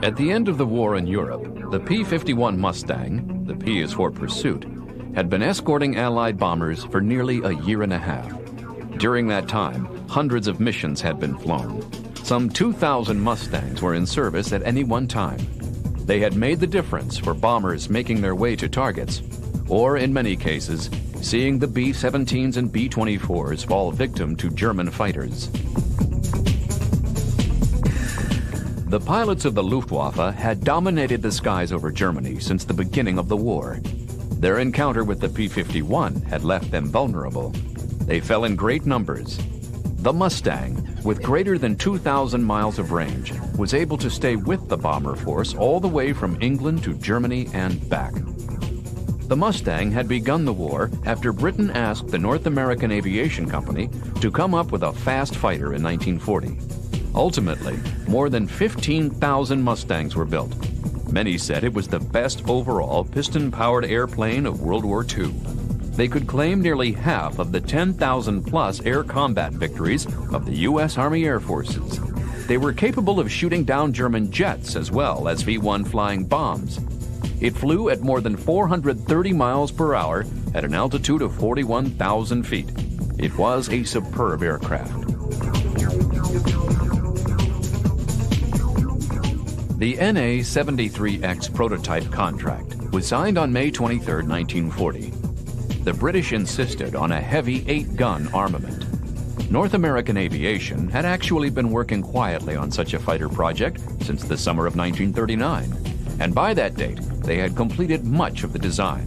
At the end of the war in Europe, the P-51 Mustang, the P is for pursuit, had been escorting Allied bombers for nearly a year and a half. During that time, hundreds of missions had been flown. Some 2,000 Mustangs were in service at any one time. They had made the difference for bombers making their way to targets, or in many cases, seeing the B-17s and B-24s fall victim to German fighters. The pilots of the Luftwaffe had dominated the skies over Germany since the beginning of the war. Their encounter with the P-51 had left them vulnerable. They fell in great numbers. The Mustang, with greater than 2,000 miles of range, was able to stay with the bomber force all the way from England to Germany and back. The Mustang had begun the war after Britain asked the North American Aviation Company to come up with a fast fighter in 1940. Ultimately, more than 15,000 Mustangs were built. Many said it was the best overall piston-powered airplane of World War II. They could claim nearly half of the 10,000-plus air combat victories of the U.S. Army Air Forces. They were capable of shooting down German jets as well as V-1 flying bombs. It flew at more than 430 miles per hour at an altitude of 41,000 feet. It was a superb aircraft. The NA-73X prototype contract was signed on May 23, 1940. The British insisted on a heavy 8-gun armament. North American Aviation had actually been working quietly on such a fighter project since the summer of 1939, and by that date, they had completed much of the design.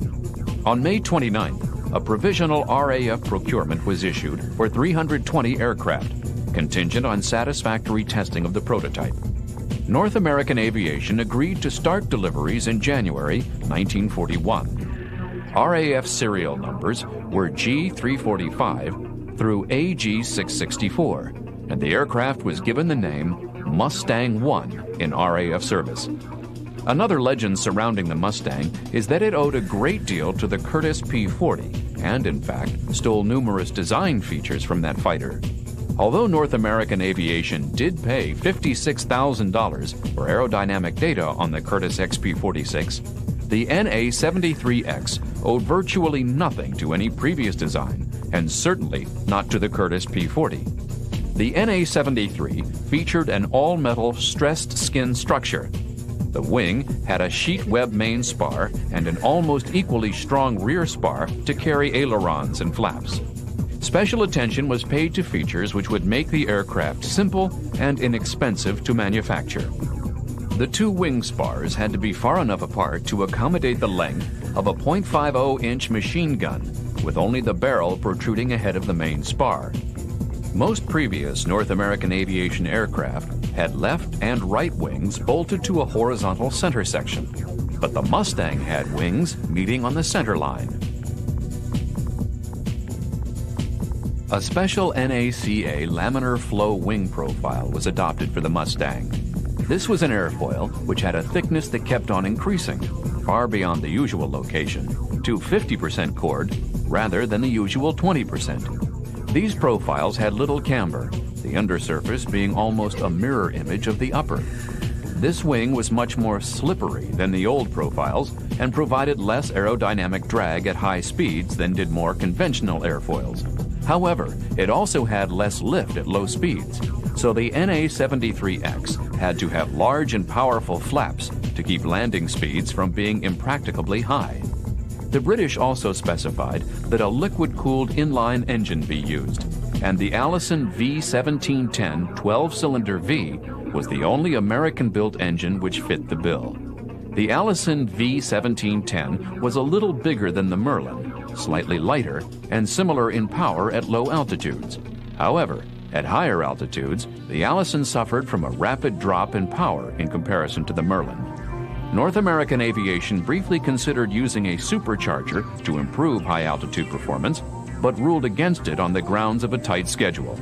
On May 29th, a provisional RAF procurement was issued for 320 aircraft, contingent on satisfactory testing of the prototype. North American Aviation agreed to start deliveries in January 1941. RAF serial numbers were G345 through AG664, and the aircraft was given the name Mustang 1 in RAF service. Another legend surrounding the Mustang is that it owed a great deal to the Curtiss P-40 and, in fact, stole numerous design features from that fighter. Although North American Aviation did pay $56,000 for aerodynamic data on the Curtiss XP-46, the NA-73X owed virtually nothing to any previous design, and certainly not to the Curtiss P-40. The NA-73 featured an all-metal stressed skin structure. The wing had a sheet web main spar and an almost equally strong rear spar to carry ailerons and flaps. Special attention was paid to features which would make the aircraft simple and inexpensive to manufacture. The two wing spars had to be far enough apart to accommodate the length of a .50-inch machine gun, with only the barrel protruding ahead of the main spar. Most previous North American Aviation aircraft had left and right wings bolted to a horizontal center section, but the Mustang had wings meeting on the center line. A special NACA laminar flow wing profile was adopted for the Mustang. This was an airfoil which had a thickness that kept on increasing, far beyond the usual location, to 50% chord rather than the usual 20%. These profiles had little camber, the undersurface being almost a mirror image of the upper. This wing was much more slippery than the old profiles and provided less aerodynamic drag at high speeds than did more conventional airfoils. However, it also had less lift at low speeds, so the NA-73X had to have large and powerful flaps to keep landing speeds from being impracticably high. The British also specified that a liquid-cooled inline engine be used, and the Allison V1710 12-cylinder V was the only American-built engine which fit the bill. The Allison V1710 was a little bigger than the Merlin, slightly lighter, and similar in power at low altitudes. However, at higher altitudes, the Allison suffered from a rapid drop in power in comparison to the Merlin. North American Aviation briefly considered using a supercharger to improve high-altitude performance, but ruled against it on the grounds of a tight schedule.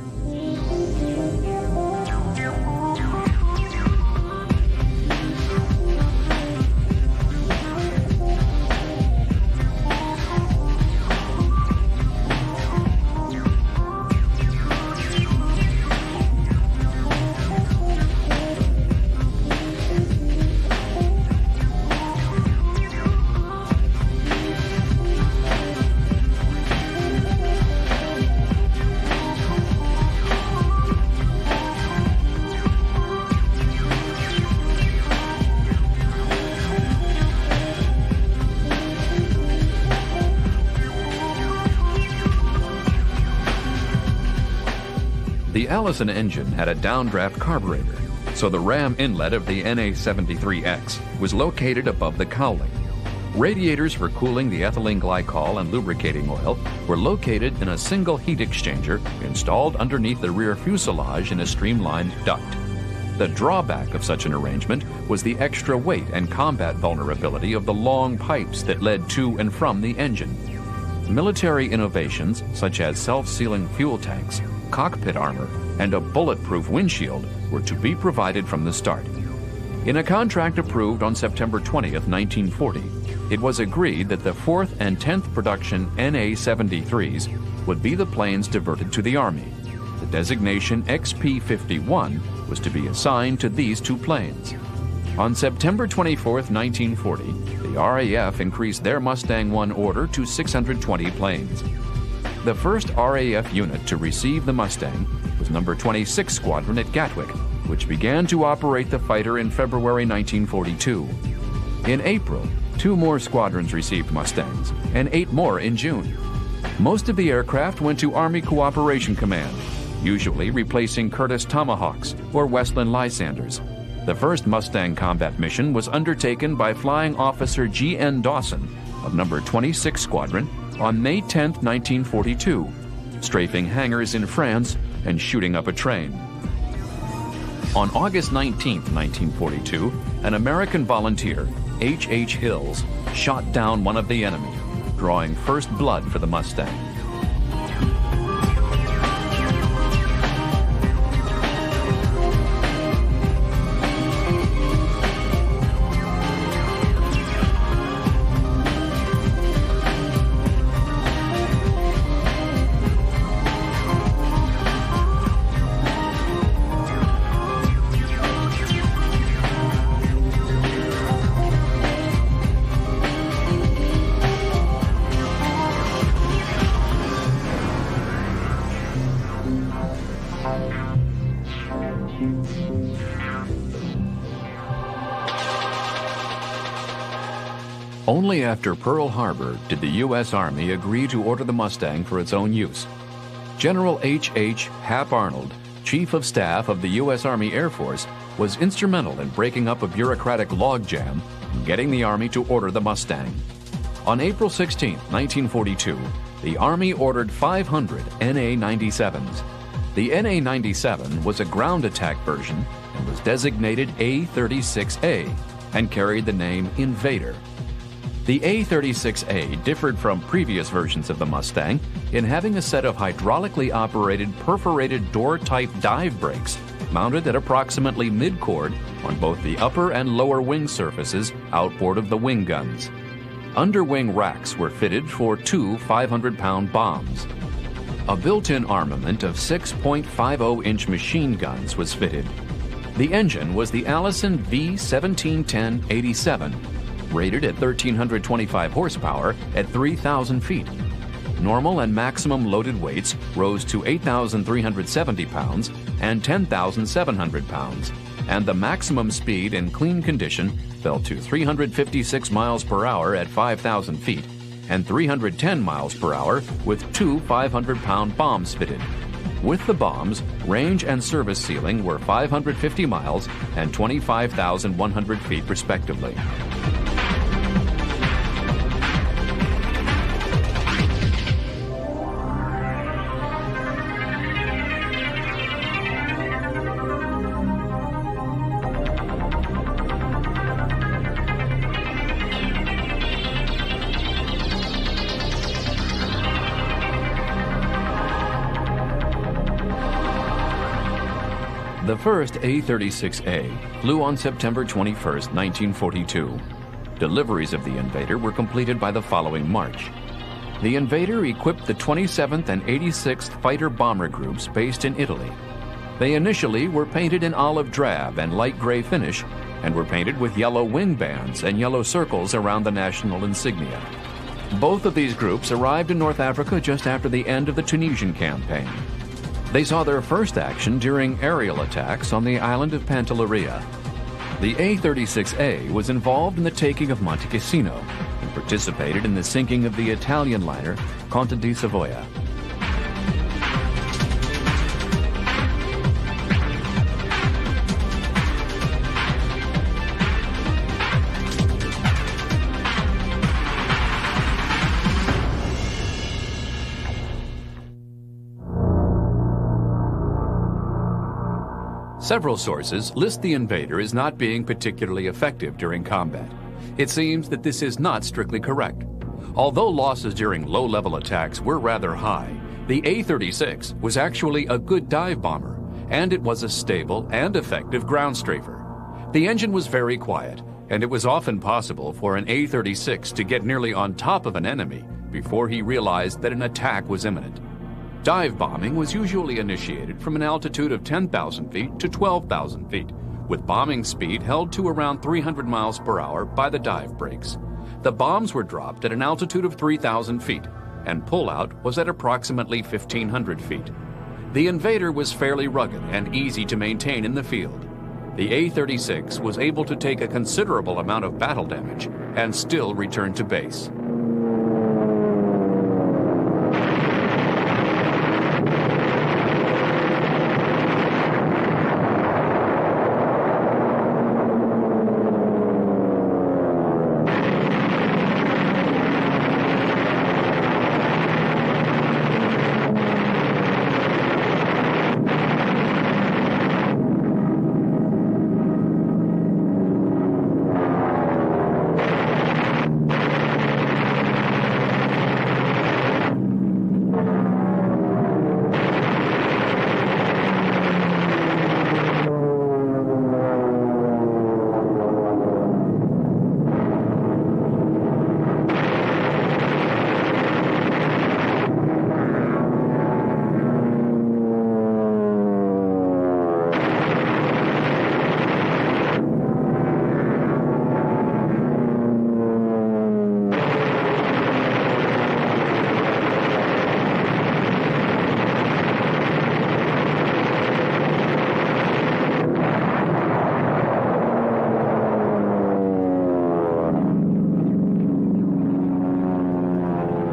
The Allison engine had a downdraft carburetor, so the ram inlet of the NA-73X was located above the cowling. Radiators for cooling the ethylene glycol and lubricating oil were located in a single heat exchanger installed underneath the rear fuselage in a streamlined duct. The drawback of such an arrangement was the extra weight and combat vulnerability of the long pipes that led to and from the engine. Military innovations such as self-sealing fuel tanks, cockpit armor, and a bulletproof windshield were to be provided from the start. In a contract approved on September 20th, 1940, it was agreed that the 4th and 10th production NA-73s would be the planes diverted to the Army. The designation XP-51 was to be assigned to these two planes. On September 24th, 1940, the RAF increased their Mustang I order to 620 planes. The first RAF unit to receive the Mustang was No. 26 Squadron at Gatwick, which began to operate the fighter in February 1942. In April, 2 more squadrons received Mustangs, and 8 more in June. Most of the aircraft went to Army Cooperation Command, usually replacing Curtiss Tomahawks or Westland Lysanders. The first Mustang combat mission was undertaken by Flying Officer G.N. Dawson of No. 26 Squadron on May 10, 1942, strafing hangars in France and shooting up a train. On August 19, 1942, an American volunteer, H.H. Hills, shot down one of the enemy, drawing first blood for the Mustang. Only after Pearl Harbor did the U.S. Army agree to order the Mustang for its own use. General H.H. Hap Arnold, Chief of Staff of the U.S. Army Air Force, was instrumental in breaking up a bureaucratic logjam and getting the Army to order the Mustang. On April 16, 1942, the Army ordered 500 NA-97s. The NA-97 was a ground attack version and was designated A-36A and carried the name Invader. The A-36A differed from previous versions of the Mustang in having a set of hydraulically operated perforated door-type dive brakes mounted at approximately mid-chord on both the upper and lower wing surfaces outboard of the wing guns. Underwing racks were fitted for 2 500-pound bombs. A built-in armament of 6.50-inch machine guns was fitted. The engine was the Allison V1710-87, rated at 1,325 horsepower at 3,000 feet. Normal and maximum loaded weights rose to 8,370 pounds and 10,700 pounds, and the maximum speed in clean condition fell to 356 miles per hour at 5,000 feet and 310 miles per hour with 2 500-pound bombs fitted. With the bombs, range and service ceiling were 550 miles and 25,100 feet respectively. The first A-36A flew on September 21, 1942. Deliveries of the Invader were completed by the following March. The Invader equipped the 27th and 86th Fighter Bomber Groups based in Italy. They initially were painted in olive drab and light gray finish and were painted with yellow wing bands and yellow circles around the national insignia. Both of these groups arrived in North Africa just after the end of the Tunisian campaign. They saw their first action during aerial attacks on the island of Pantelleria. The A-36A was involved in the taking of Monte Cassino and participated in the sinking of the Italian liner Conte di Savoia. Several sources list the Invader as not being particularly effective during combat. It seems that this is not strictly correct. Although losses during low-level attacks were rather high, the A-36 was actually a good dive bomber, and it was a stable and effective ground strafer. The engine was very quiet, and it was often possible for an A-36 to get nearly on top of an enemy before he realized that an attack was imminent. Dive bombing was usually initiated from an altitude of 10,000 feet to 12,000 feet, with bombing speed held to around 300 miles per hour by the dive brakes. The bombs were dropped at an altitude of 3,000 feet, and pullout was at approximately 1,500 feet. The Invader was fairly rugged and easy to maintain in the field. The A-36 was able to take a considerable amount of battle damage and still return to base.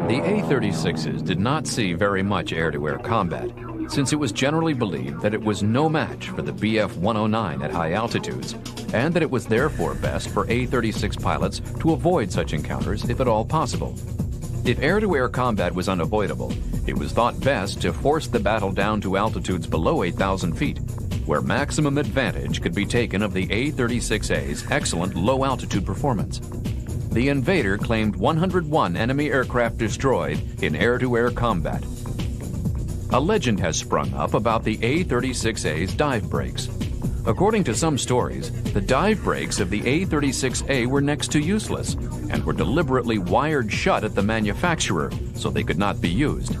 The A-36s did not see very much air-to-air combat, since it was generally believed that it was no match for the Bf-109 at high altitudes, and that it was therefore best for A-36 pilots to avoid such encounters if at all possible. If air-to-air combat was unavoidable, it was thought best to force the battle down to altitudes below 8,000 feet, where maximum advantage could be taken of the A-36A's excellent low-altitude performance. The Invader claimed 101 enemy aircraft destroyed in air-to-air combat. A legend has sprung up about the A-36A's dive brakes. According to some stories, the dive brakes of the A-36A were next to useless and were deliberately wired shut at the manufacturer so they could not be used.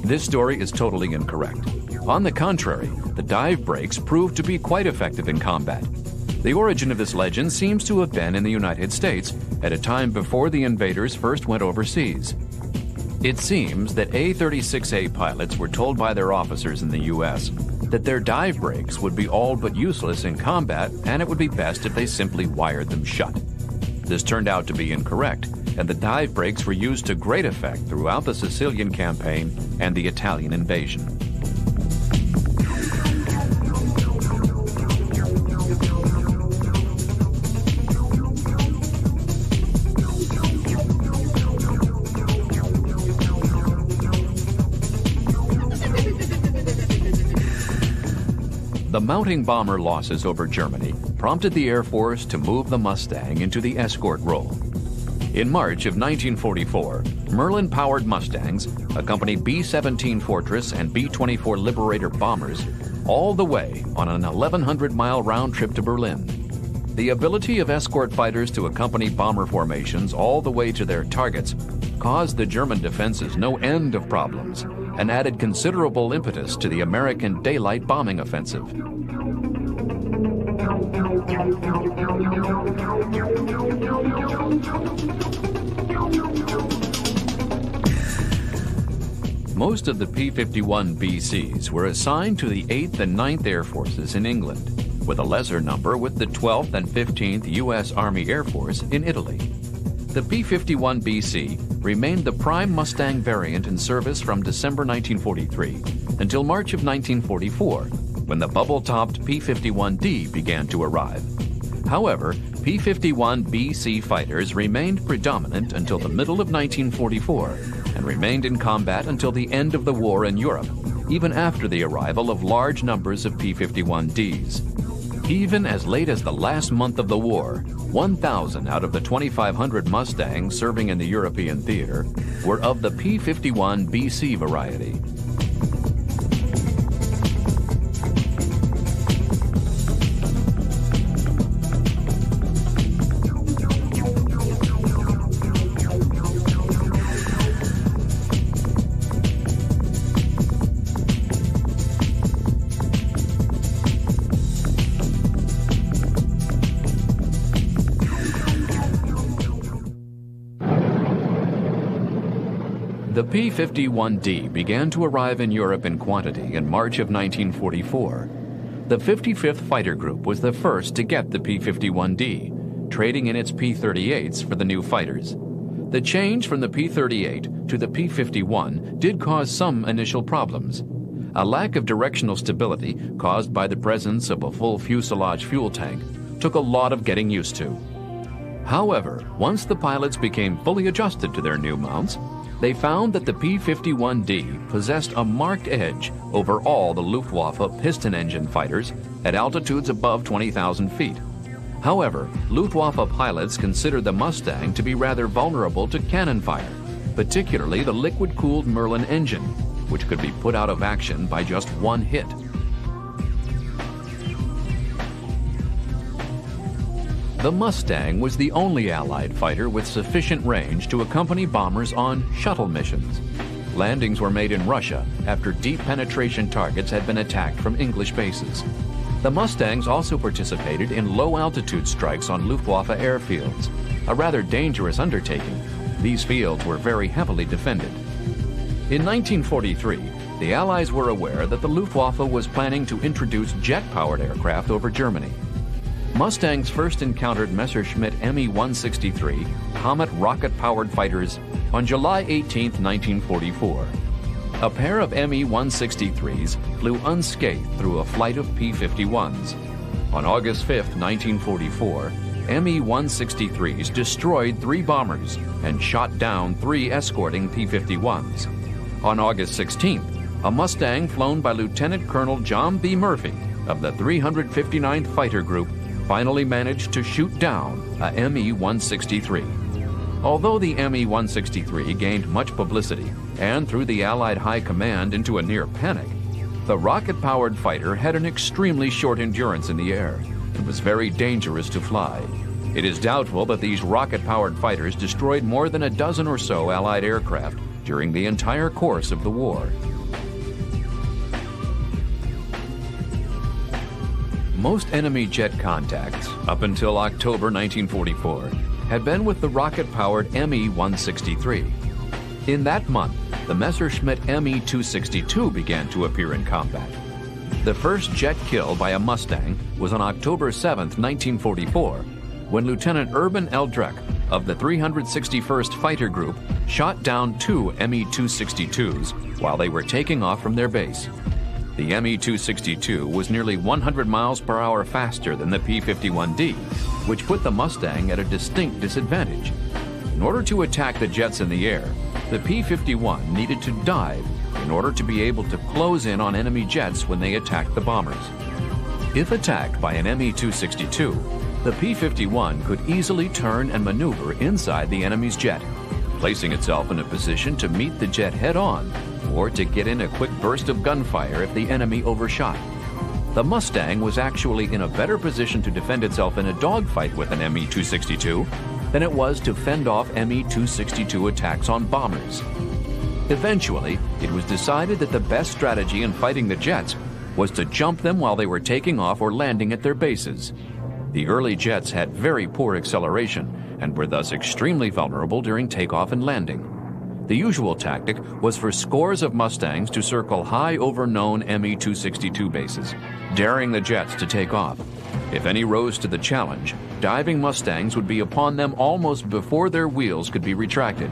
This story is totally incorrect. On the contrary, the dive brakes proved to be quite effective in combat. The origin of this legend seems to have been in the United States at a time before the invaders first went overseas. It seems that A-36A pilots were told by their officers in the U.S. that their dive brakes would be all but useless in combat and it would be best if they simply wired them shut. This turned out to be incorrect, and the dive brakes were used to great effect throughout the Sicilian campaign and the Italian invasion. The mounting bomber losses over Germany prompted the Air Force to move the Mustang into the escort role. In March of 1944, Merlin-powered Mustangs accompanied B-17 Fortress and B-24 Liberator bombers all the way on an 1,100-mile round trip to Berlin. The ability of escort fighters to accompany bomber formations all the way to their targets caused the German defenses no end of problems and added considerable impetus to the American daylight bombing offensive. Most of the P-51BCs were assigned to the 8th and 9th Air Forces in England, with a lesser number with the 12th and 15th U.S. Army Air Force in Italy. The P-51BC remained the prime Mustang variant in service from December 1943 until March of 1944, when the bubble-topped P-51D began to arrive. However, P-51BC fighters remained predominant until the middle of 1944 and remained in combat until the end of the war in Europe, even after the arrival of large numbers of P-51Ds. Even as late as the last month of the war, 1,000 out of the 2,500 Mustangs serving in the European theater were of the P-51 BC variety. The P-51D began to arrive in Europe in quantity in March of 1944. The 55th Fighter Group was the first to get the P-51D, trading in its P-38s for the new fighters. The change from the P-38 to the P-51 did cause some initial problems. A lack of directional stability caused by the presence of a full fuselage fuel tank took a lot of getting used to. However, once the pilots became fully adjusted to their new mounts, they found that the P-51D possessed a marked edge over all the Luftwaffe piston engine fighters at altitudes above 20,000 feet. However, Luftwaffe pilots considered the Mustang to be rather vulnerable to cannon fire, particularly the liquid-cooled Merlin engine, which could be put out of action by just one hit. The Mustang was the only Allied fighter with sufficient range to accompany bombers on shuttle missions. Landings were made in Russia after deep penetration targets had been attacked from English bases. The Mustangs also participated in low-altitude strikes on Luftwaffe airfields, a rather dangerous undertaking. These fields were very heavily defended. In 1943, the Allies were aware that the Luftwaffe was planning to introduce jet-powered aircraft over Germany. Mustangs first encountered Messerschmitt Me-163 Comet rocket-powered fighters on July 18, 1944. A pair of Me-163s flew unscathed through a flight of P-51s. On August 5, 1944, Me-163s destroyed 3 bombers and shot down 3 escorting P-51s. On August 16th, a Mustang flown by Lieutenant Colonel John B. Murphy of the 359th Fighter Group finally managed to shoot down a Me-163. Although the Me-163 gained much publicity and threw the Allied High Command into a near panic, the rocket-powered fighter had an extremely short endurance in the air and was very dangerous to fly. It is doubtful that these rocket-powered fighters destroyed more than a dozen or so Allied aircraft during the entire course of the war. Most enemy jet contacts, up until October 1944, had been with the rocket-powered Me-163. In that month, the Messerschmitt Me-262 began to appear in combat. The first jet kill by a Mustang was on October 7, 1944, when Lieutenant Urban Eldreck of the 361st Fighter Group shot down 2 Me-262s while they were taking off from their base. The Me-262 was nearly 100 miles per hour faster than the P-51D, which put the Mustang at a distinct disadvantage. In order to attack the jets in the air, the P-51 needed to dive in order to be able to close in on enemy jets when they attacked the bombers. If attacked by an Me-262, the P-51 could easily turn and maneuver inside the enemy's jet, placing itself in a position to meet the jet head-on or to get in a quick burst of gunfire if the enemy overshot. The Mustang was actually in a better position to defend itself in a dogfight with an Me-262 than it was to fend off Me-262 attacks on bombers. Eventually, it was decided that the best strategy in fighting the jets was to jump them while they were taking off or landing at their bases. The early jets had very poor acceleration and were thus extremely vulnerable during takeoff and landing. The usual tactic was for scores of Mustangs to circle high over known Me-262 bases, daring the jets to take off. If any rose to the challenge, diving Mustangs would be upon them almost before their wheels could be retracted.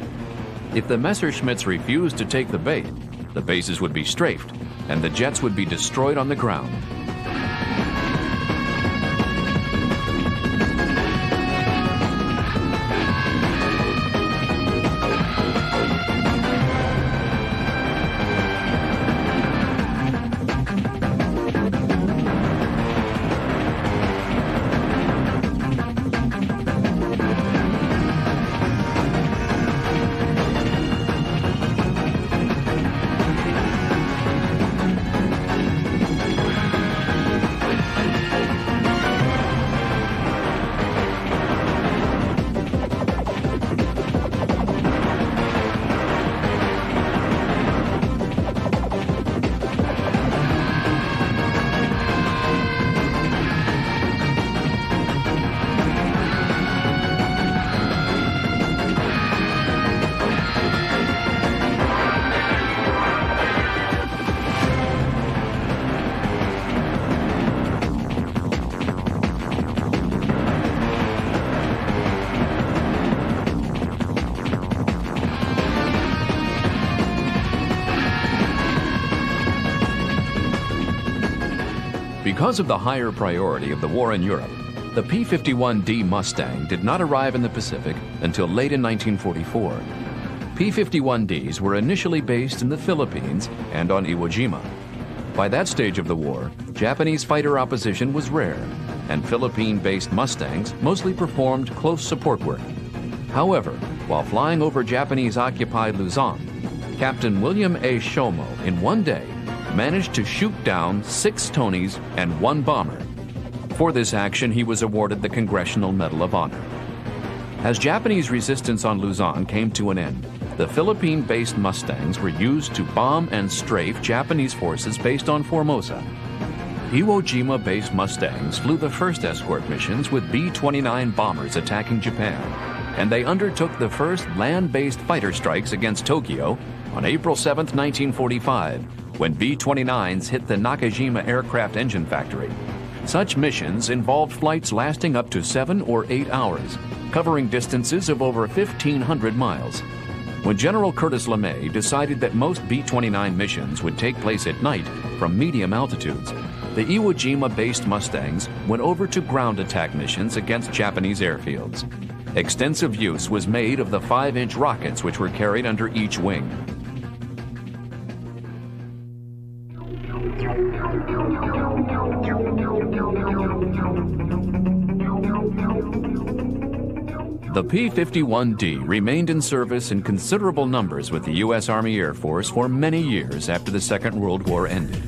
If the Messerschmitts refused to take the bait, the bases would be strafed, and the jets would be destroyed on the ground. Because of the higher priority of the war in Europe, the P-51D Mustang did not arrive in the Pacific until late in 1944. P-51Ds were initially based in the Philippines and on Iwo Jima. By that stage of the war, Japanese fighter opposition was rare, and Philippine-based Mustangs mostly performed close support work. However, while flying over Japanese-occupied Luzon, Captain William A. Shomo, in one day, managed to shoot down 6 Tonys and 1 bomber. For this action, he was awarded the Congressional Medal of Honor. As Japanese resistance on Luzon came to an end, the Philippine-based Mustangs were used to bomb and strafe Japanese forces based on Formosa. Iwo Jima-based Mustangs flew the first escort missions with B-29 bombers attacking Japan, and they undertook the first land-based fighter strikes against Tokyo on April 7, 1945, when B-29s hit the Nakajima aircraft engine factory. Such missions involved flights lasting up to 7 or 8 hours, covering distances of over 1,500 miles. When General Curtis LeMay decided that most B-29 missions would take place at night from medium altitudes, the Iwo Jima-based Mustangs went over to ground attack missions against Japanese airfields. Extensive use was made of the 5-inch rockets which were carried under each wing. The P-51D remained in service in considerable numbers with the U.S. Army Air Force for many years after the Second World War ended.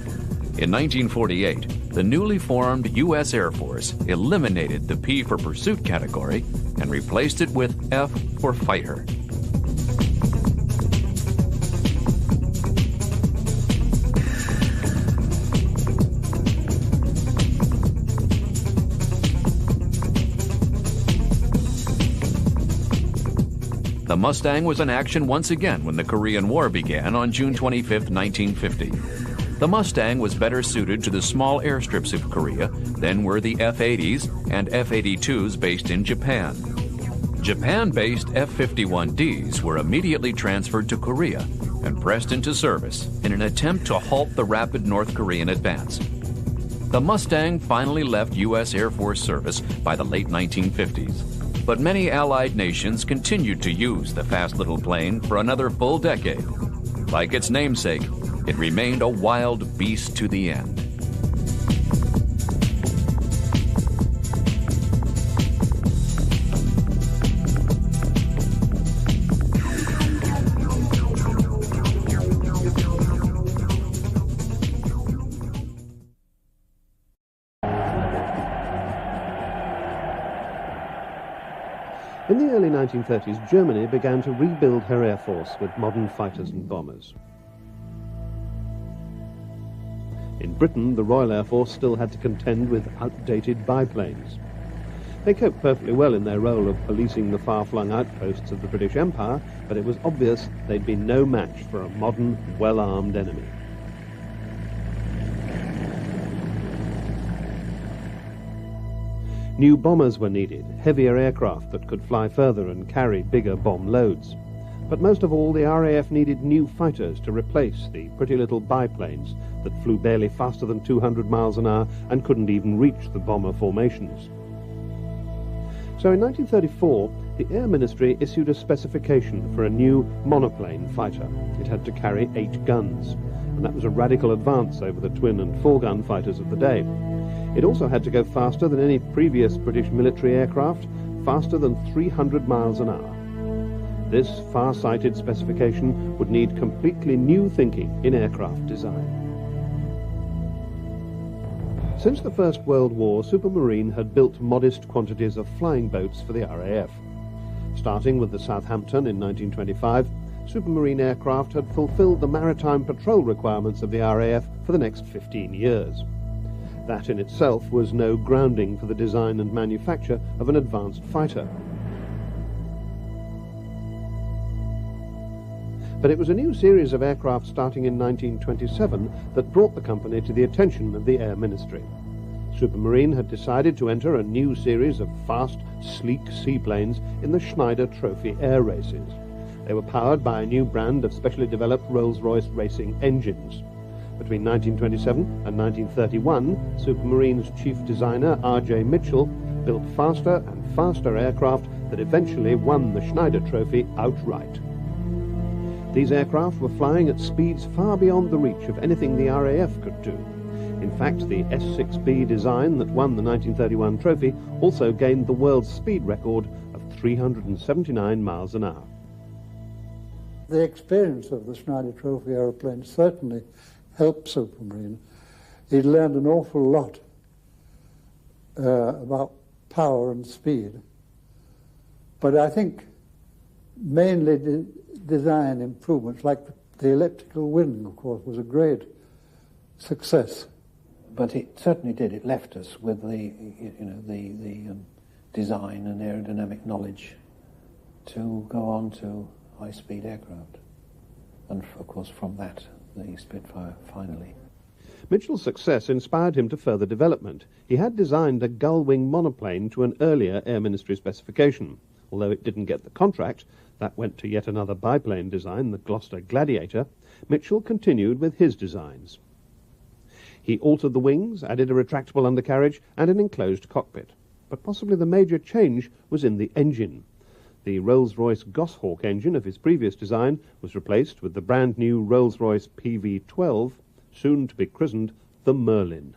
In 1948, the newly formed U.S. Air Force eliminated the P for Pursuit category and replaced it with F for Fighter. The Mustang was in action once again when the Korean War began on June 25, 1950. The Mustang was better suited to the small airstrips of Korea than were the F-80s and F-82s based in Japan. Japan-based F-51Ds were immediately transferred to Korea and pressed into service in an attempt to halt the rapid North Korean advance. The Mustang finally left U.S. Air Force service by the late 1950s. But many Allied nations continued to use the fast little plane for another full decade. Like its namesake, it remained a wild beast to the end. In the early 1930s, Germany began to rebuild her air force with modern fighters and bombers. In Britain, the Royal Air Force still had to contend with outdated biplanes. They coped perfectly well in their role of policing the far-flung outposts of the British Empire, but it was obvious they'd been no match for a modern, well-armed enemy. New bombers were needed, heavier aircraft that could fly further and carry bigger bomb loads. But most of all, the RAF needed new fighters to replace the pretty little biplanes that flew barely faster than 200 miles an hour and couldn't even reach the bomber formations. So in 1934, the Air Ministry issued a specification for a new monoplane fighter. It had to carry 8 guns, and that was a radical advance over the twin and 4-gun fighters of the day. It also had to go faster than any previous British military aircraft, faster than 300 miles an hour. This far-sighted specification would need completely new thinking in aircraft design. Since the First World War, Supermarine had built modest quantities of flying boats for the RAF. Starting with the Southampton in 1925, Supermarine aircraft had fulfilled the maritime patrol requirements of the RAF for the next 15 years. That in itself was no grounding for the design and manufacture of an advanced fighter. But it was a new series of aircraft starting in 1927 that brought the company to the attention of the Air Ministry. Supermarine had decided to enter a new series of fast, sleek seaplanes in the Schneider Trophy air races. They were powered by a new brand of specially developed Rolls-Royce racing engines. Between 1927 and 1931, Supermarine's chief designer, R.J. Mitchell, built faster and faster aircraft that eventually won the Schneider Trophy outright. These aircraft were flying at speeds far beyond the reach of anything the RAF could do. In fact, the S6B design that won the 1931 trophy also gained the world's speed record of 379 miles an hour. The experience of the Schneider Trophy aeroplane certainly helped Supermarine. He'd learned an awful lot about power and speed. But I think mainly design improvements, like the elliptical wing, of course, was a great success. But it certainly did. It left us with the design and aerodynamic knowledge to go on to high-speed aircraft. And, of course, from that, the Spitfire finally. Mitchell's success inspired him to further development. He had designed a gull-wing monoplane to an earlier Air Ministry specification. Although it didn't get the contract, that went to yet another biplane design, the Gloucester Gladiator. Mitchell continued with his designs. He altered the wings, added a retractable undercarriage and an enclosed cockpit. But possibly the major change was in the engine. The Rolls-Royce Goshawk engine of his previous design was replaced with the brand new Rolls-Royce PV-12, soon to be christened the Merlin.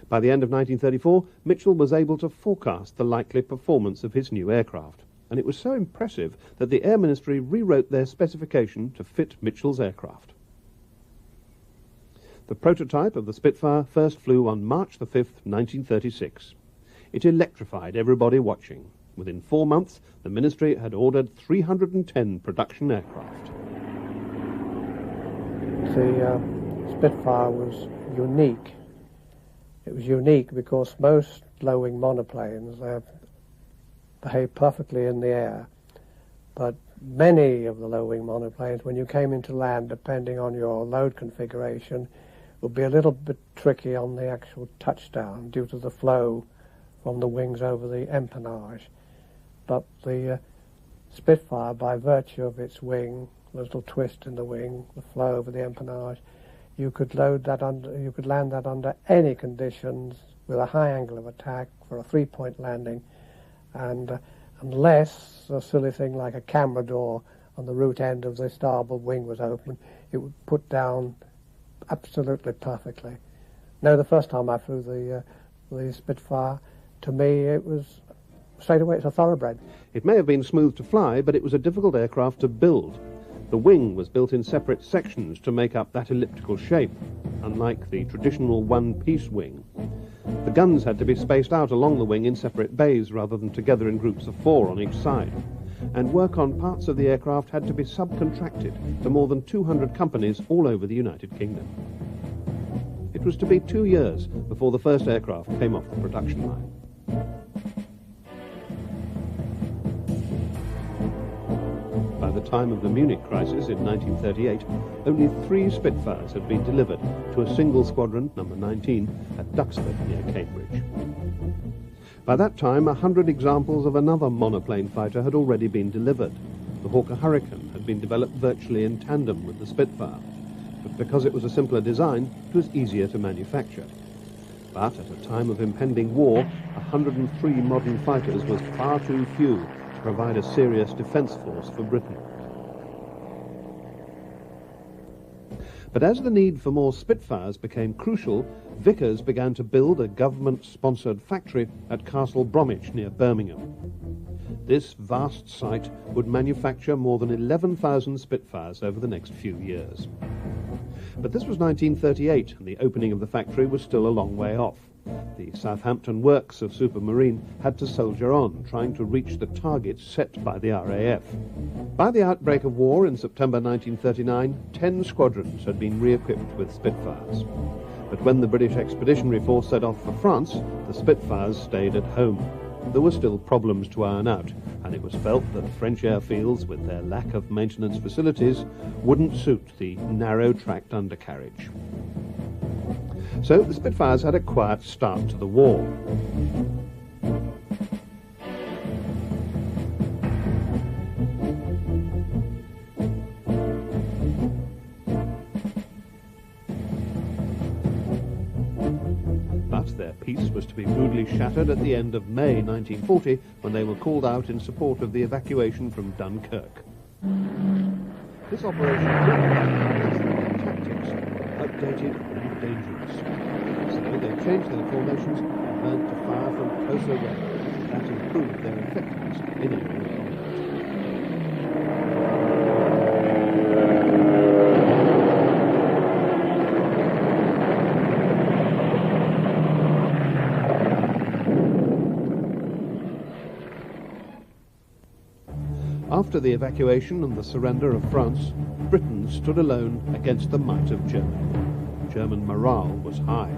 By the end of 1934, Mitchell was able to forecast the likely performance of his new aircraft, and it was so impressive that the Air Ministry rewrote their specification to fit Mitchell's aircraft. The prototype of the Spitfire first flew on March the 5th, 1936. It electrified everybody watching. Within 4 months, the Ministry had ordered 310 production aircraft. The Spitfire was unique. It was unique because most low-wing monoplanes behave perfectly in the air, but many of the low-wing monoplanes, when you came into land, depending on your load configuration, would be a little bit tricky on the actual touchdown due to the flow from the wings over the empennage. But the Spitfire, by virtue of its wing, the little twist in the wing, the flow over the empennage, you could land that under any conditions with a high angle of attack for a 3-point landing, and unless a silly thing like a camera door on the root end of the starboard wing was open, it would put down absolutely perfectly. No, the first time I flew the Spitfire, to me it was straight away, it's a thoroughbred. It may have been smooth to fly, but it was a difficult aircraft to build. The wing was built in separate sections to make up that elliptical shape, unlike the traditional one-piece wing. The guns had to be spaced out along the wing in separate bays rather than together in groups of 4 on each side. And work on parts of the aircraft had to be subcontracted to more than 200 companies all over the United Kingdom. It was to be 2 years before the first aircraft came off the production line. By the time of the Munich crisis in 1938, only 3 Spitfires had been delivered to a single squadron, number 19, at Duxford near Cambridge. By that time, 100 examples of another monoplane fighter had already been delivered. The Hawker Hurricane had been developed virtually in tandem with the Spitfire, but because it was a simpler design, it was easier to manufacture. But at a time of impending war, 103 modern fighters was far too few to provide a serious defence force for Britain. But as the need for more Spitfires became crucial, Vickers began to build a government-sponsored factory at Castle Bromwich near Birmingham. This vast site would manufacture more than 11,000 Spitfires over the next few years. But this was 1938, and the opening of the factory was still a long way off. The Southampton works of Supermarine had to soldier on, trying to reach the targets set by the RAF. By the outbreak of war in September 1939, 10 squadrons had been re-equipped with Spitfires. But when the British Expeditionary Force set off for France, the Spitfires stayed at home. There were still problems to iron out, and it was felt that French airfields, with their lack of maintenance facilities, wouldn't suit the narrow-tracked undercarriage. So the Spitfires had a quiet start to the war. shattered at the end of May 1940 when they were called out in support of the evacuation from Dunkirk. This operation did tactics, outdated and dangerous. So they changed their formations and learned to fire from closer range. That improved their effectiveness in aerial combat. After the evacuation and the surrender of France, Britain stood alone against the might of Germany. German morale was high.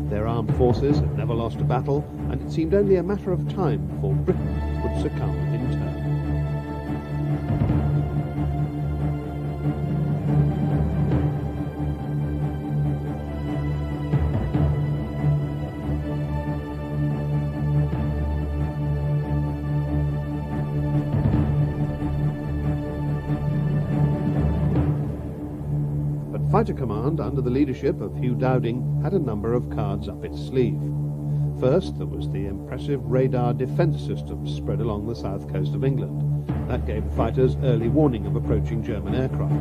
Their armed forces had never lost a battle, and it seemed only a matter of time before Britain would succumb in turn. Fighter Command, under the leadership of Hugh Dowding, had a number of cards up its sleeve. First, there was the impressive radar defence systems spread along the south coast of England. That gave the fighters early warning of approaching German aircraft.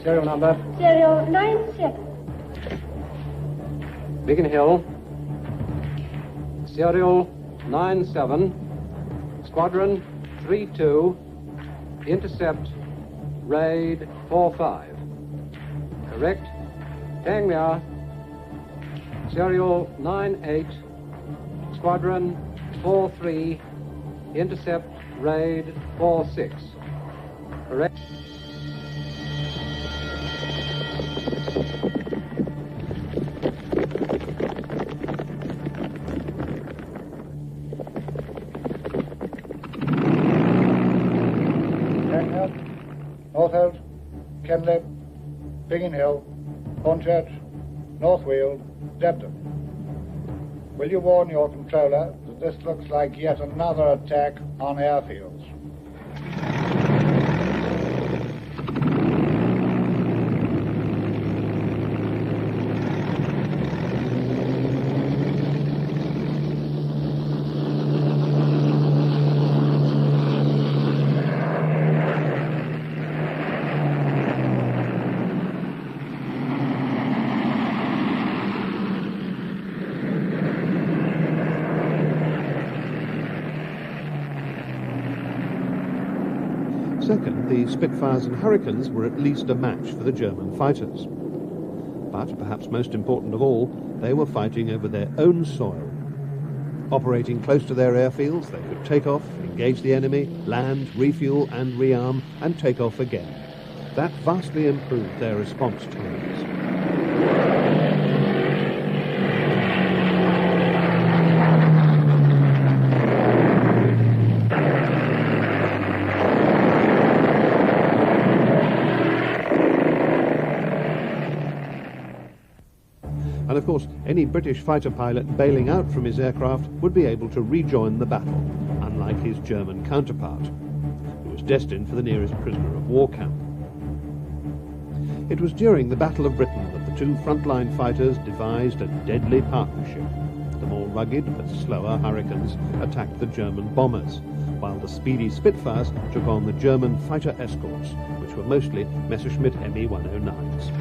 Serial number? Serial 97. Beacon Hill. Serial 97. Squadron 32. Intercept Raid 45. Correct. Tangmere. Serial 98. Squadron 43. Intercept Raid 46. Correct. Northolt, Kenley, Biggin Hill, Hornchurch, North Weald, Debden. Will you warn your controller that this looks like yet another attack on airfields? Second, the Spitfires and Hurricanes were at least a match for the German fighters. But, perhaps most important of all, they were fighting over their own soil. Operating close to their airfields, they could take off, engage the enemy, land, refuel and rearm, and take off again. That vastly improved their response times. And of course, any British fighter pilot bailing out from his aircraft would be able to rejoin the battle, unlike his German counterpart, who was destined for the nearest prisoner of war camp. It was during the Battle of Britain that the two frontline fighters devised a deadly partnership. The more rugged but slower Hurricanes attacked the German bombers, while the speedy Spitfires took on the German fighter escorts, which were mostly Messerschmitt Me-109s.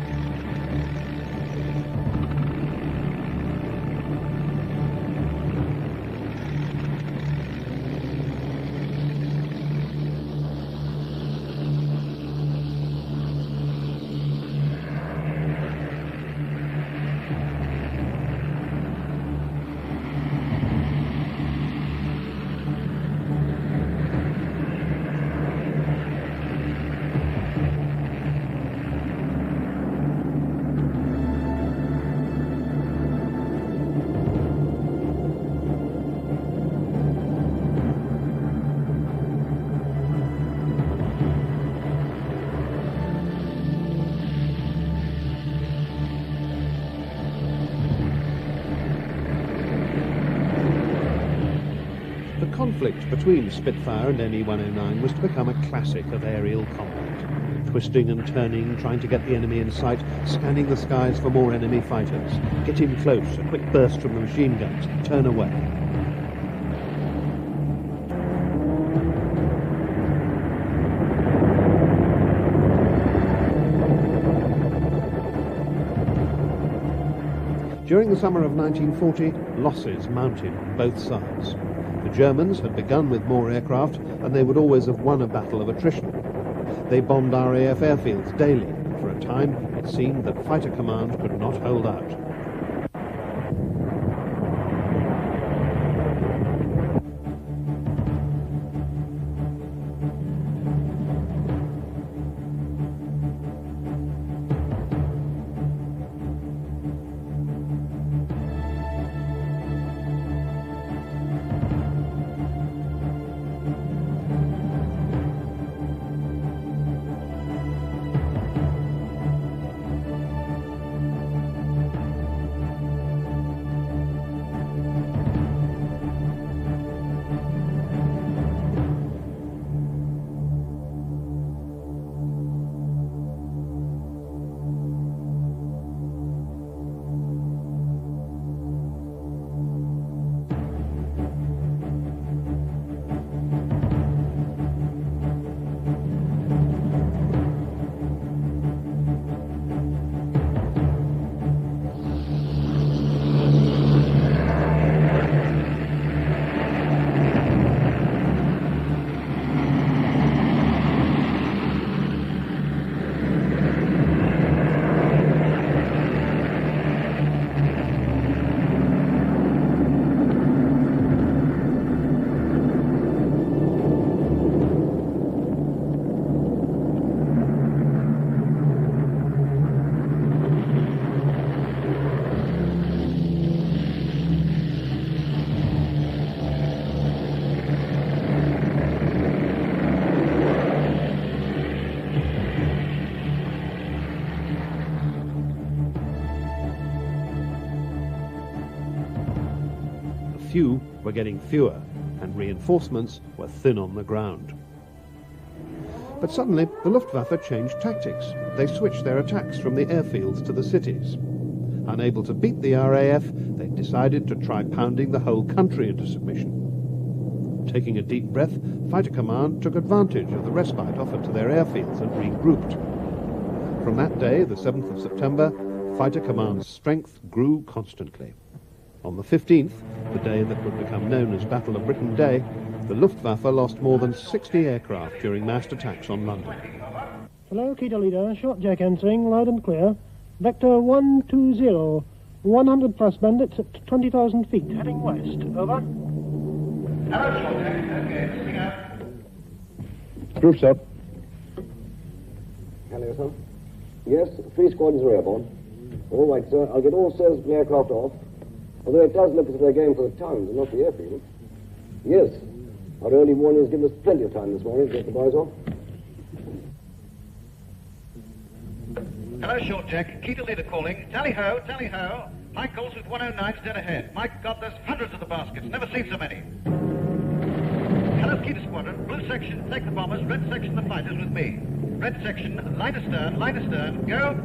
conflict between Spitfire and ME-109 was to become a classic of aerial combat. Twisting and turning, trying to get the enemy in sight, scanning the skies for more enemy fighters. Get in close, a quick burst from the machine guns, turn away. During the summer of 1940, losses mounted on both sides. The Germans had begun with more aircraft, and they would always have won a battle of attrition. They bombed RAF airfields daily, and for a time it seemed that Fighter Command could not hold out. Few were getting fewer, and reinforcements were thin on the ground. But suddenly, the Luftwaffe changed tactics. They switched their attacks from the airfields to the cities. Unable to beat the RAF, they decided to try pounding the whole country into submission. Taking a deep breath, Fighter Command took advantage of the respite offered to their airfields and regrouped. From that day, the 7th of September, Fighter Command's strength grew constantly. On the 15th, the day that would become known as Battle of Britain Day, the Luftwaffe lost more than 60 aircraft during massed attacks on London. Hello, Key Leader, short jack answering, loud and clear. Vector 120, 100 plus bandits at 20,000 feet, heading west. Over. Hello, short jack. Okay, sing out. Proof's up. Hello, sir. Yes, 3 squadrons are airborne. All right, sir. I'll get all sails from the aircraft off. Although it does look as if they're going for the towns and not the airfield. Yes. Our early warning has given us plenty of time this morning to get the boys off. Hello, short jack. Key to leader calling. Tally ho, tally ho. Mike calls with 109's dead ahead. Mike, God, there's hundreds of the baskets. Never seen so many. Hello, Key to squadron. Blue section, take the bombers. Red section, the fighters with me. Red section, line astern, go.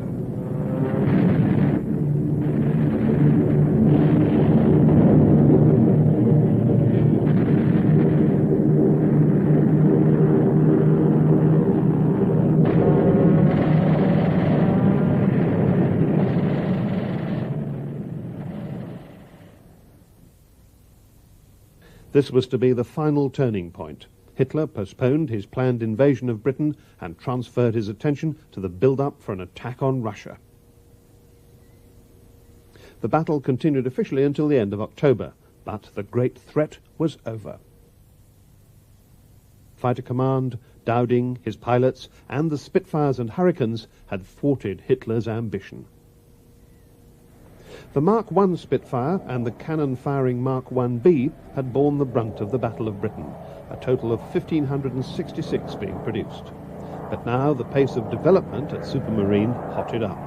This was to be the final turning point. Hitler postponed his planned invasion of Britain and transferred his attention to the build-up for an attack on Russia. The battle continued officially until the end of October, but the great threat was over. Fighter Command, Dowding, his pilots, and the Spitfires and Hurricanes had thwarted Hitler's ambition. The Mark I Spitfire and the cannon-firing Mark 1B had borne the brunt of the Battle of Britain, a total of 1,566 being produced. But now the pace of development at Supermarine hotted up.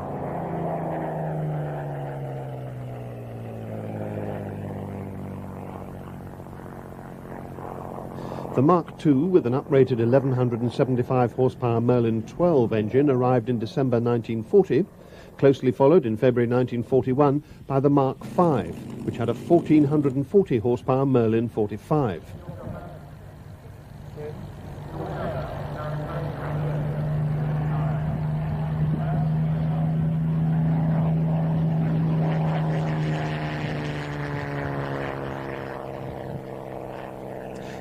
The Mark II, with an uprated 1175 horsepower Merlin 12 engine, arrived in December 1940, closely followed in February 1941 by the Mark V, which had a 1440 horsepower Merlin 45.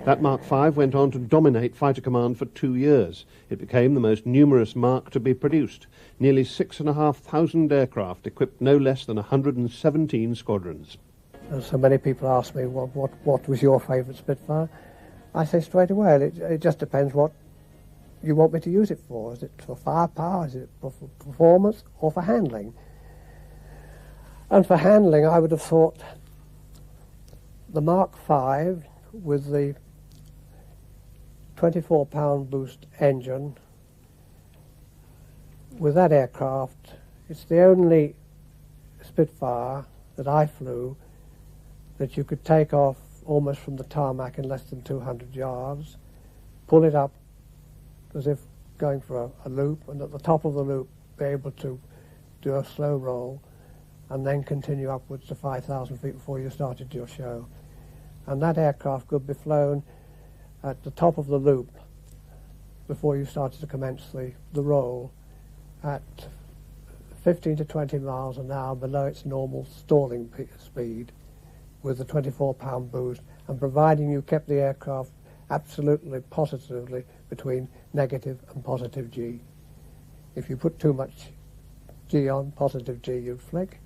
That Mark V went on to dominate fighter command for 2 years. It became the most numerous Mark to be produced. Nearly 6,500 aircraft equipped no less than 117 squadrons. So many people ask me, what was your favourite Spitfire? I say straight away, it just depends what you want me to use it for. Is it for firepower, is it for performance, or for handling? And for handling, I would have thought the Mark V with the 24-pound boost engine, with that aircraft, it's the only Spitfire that I flew that you could take off almost from the tarmac in less than 200 yards, pull it up as if going for a loop, and at the top of the loop be able to do a slow roll and then continue upwards to 5,000 feet before you started your show. And that aircraft could be flown at the top of the loop before you started to commence the roll at 15 to 20 miles an hour below its normal stalling speed with the 24-pound boost, and providing you kept the aircraft absolutely positively between negative and positive G. If you put too much G on, positive G, you'd flick.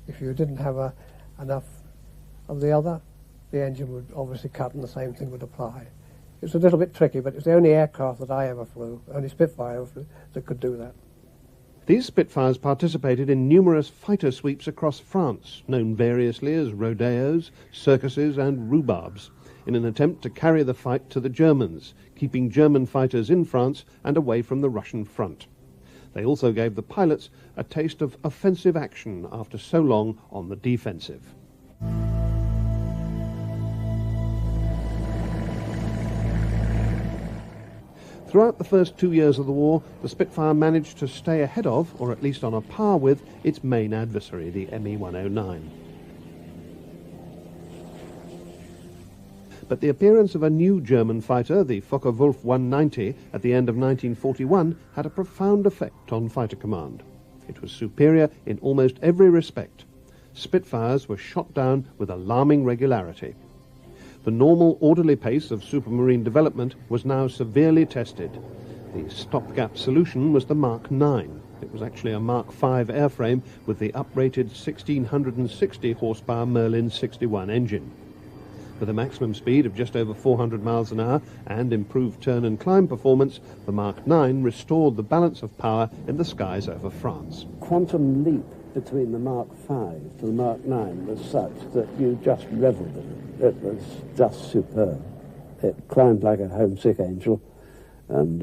If you didn't have enough of the other, the engine would obviously cut, and the same thing would apply. It's a little bit tricky, but it's the only aircraft that I ever flew, only Spitfire that could do that. These Spitfires participated in numerous fighter sweeps across France, known variously as rodeos, circuses and rhubarbs, in an attempt to carry the fight to the Germans, keeping German fighters in France and away from the Russian front. They also gave the pilots a taste of offensive action after so long on the defensive. Throughout the first 2 years of the war, the Spitfire managed to stay ahead of, or at least on a par with, its main adversary, the Me-109. But the appearance of a new German fighter, the Focke-Wulf 190, at the end of 1941 had a profound effect on fighter command. It was superior in almost every respect. Spitfires were shot down with alarming regularity. The normal, orderly pace of supermarine development was now severely tested. The stopgap solution was the Mark IX. It was actually a Mark V airframe with the uprated 1,660 horsepower Merlin 61 engine. With a maximum speed of just over 400 miles an hour and improved turn and climb performance, the Mark IX restored the balance of power in the skies over France. Quantum leap between the Mark V to the Mark IX was such that you just revelled in it. It was just superb. It climbed like a homesick angel, and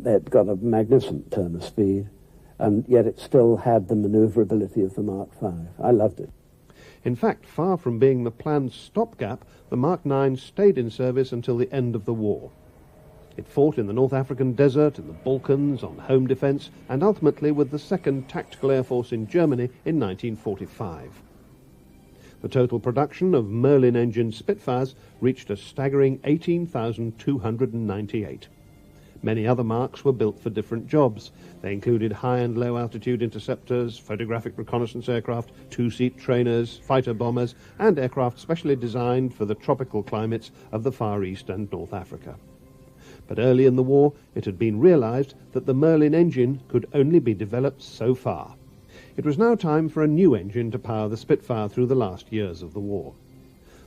it got a magnificent turn of speed, and yet it still had the manoeuvrability of the Mark V. I loved it. In fact, far from being the planned stopgap, the Mark IX stayed in service until the end of the war. It fought in the North African desert, in the Balkans, on home defence, and ultimately with the 2nd Tactical Air Force in Germany in 1945. The total production of Merlin-engined Spitfires reached a staggering 18,298. Many other Marks were built for different jobs. They included high and low altitude interceptors, photographic reconnaissance aircraft, two-seat trainers, fighter bombers, and aircraft specially designed for the tropical climates of the Far East and North Africa. But early in the war, it had been realized that the Merlin engine could only be developed so far. It was now time for a new engine to power the Spitfire through the last years of the war.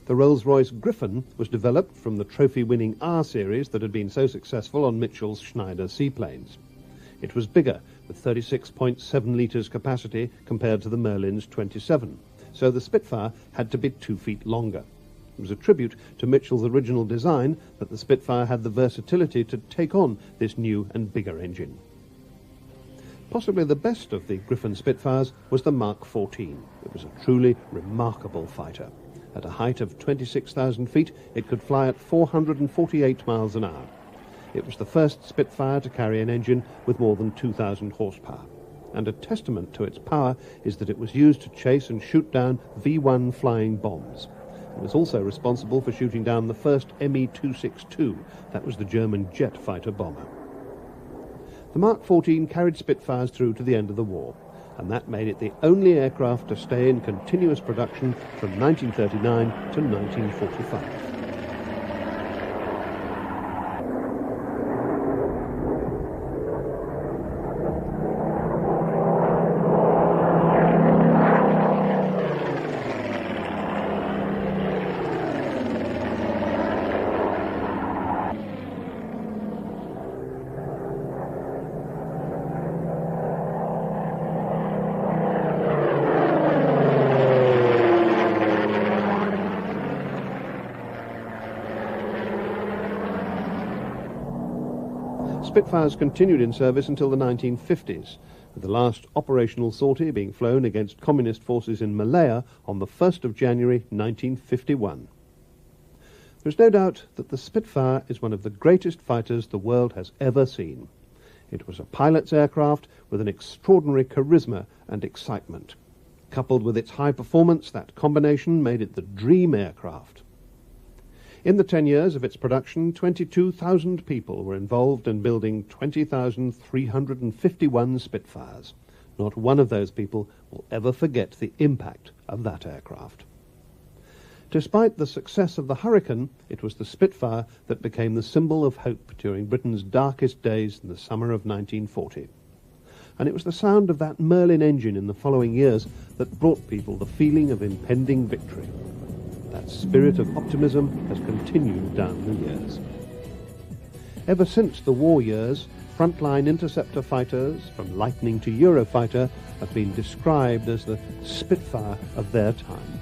The Rolls-Royce Griffon was developed from the trophy-winning R series that had been so successful on Mitchell's Schneider seaplanes. It was bigger, with 36.7 litres capacity compared to the Merlin's 27, so the Spitfire had to be 2 feet longer. It was a tribute to Mitchell's original design that the Spitfire had the versatility to take on this new and bigger engine. Possibly the best of the Griffon Spitfires was the Mark XIV. It was a truly remarkable fighter. At a height of 26,000 feet, it could fly at 448 miles an hour. It was the first Spitfire to carry an engine with more than 2,000 horsepower. And a testament to its power is that it was used to chase and shoot down V-1 flying bombs. It was also responsible for shooting down the first Me-262, that was the German jet fighter bomber. The Mark 14 carried Spitfires through to the end of the war, and that made it the only aircraft to stay in continuous production from 1939 to 1945. Spitfires continued in service until the 1950s, with the last operational sortie being flown against communist forces in Malaya on the 1st of January 1951. There is no doubt that the Spitfire is one of the greatest fighters the world has ever seen. It was a pilot's aircraft with an extraordinary charisma and excitement. Coupled with its high performance, that combination made it the dream aircraft. In the 10 years of its production, 22,000 people were involved in building 20,351 Spitfires. Not one of those people will ever forget the impact of that aircraft. Despite the success of the Hurricane, it was the Spitfire that became the symbol of hope during Britain's darkest days in the summer of 1940. And it was the sound of that Merlin engine in the following years that brought people the feeling of impending victory. That spirit of optimism has continued down the years. Ever since the war years, frontline interceptor fighters, from Lightning to Eurofighter, have been described as the Spitfire of their time.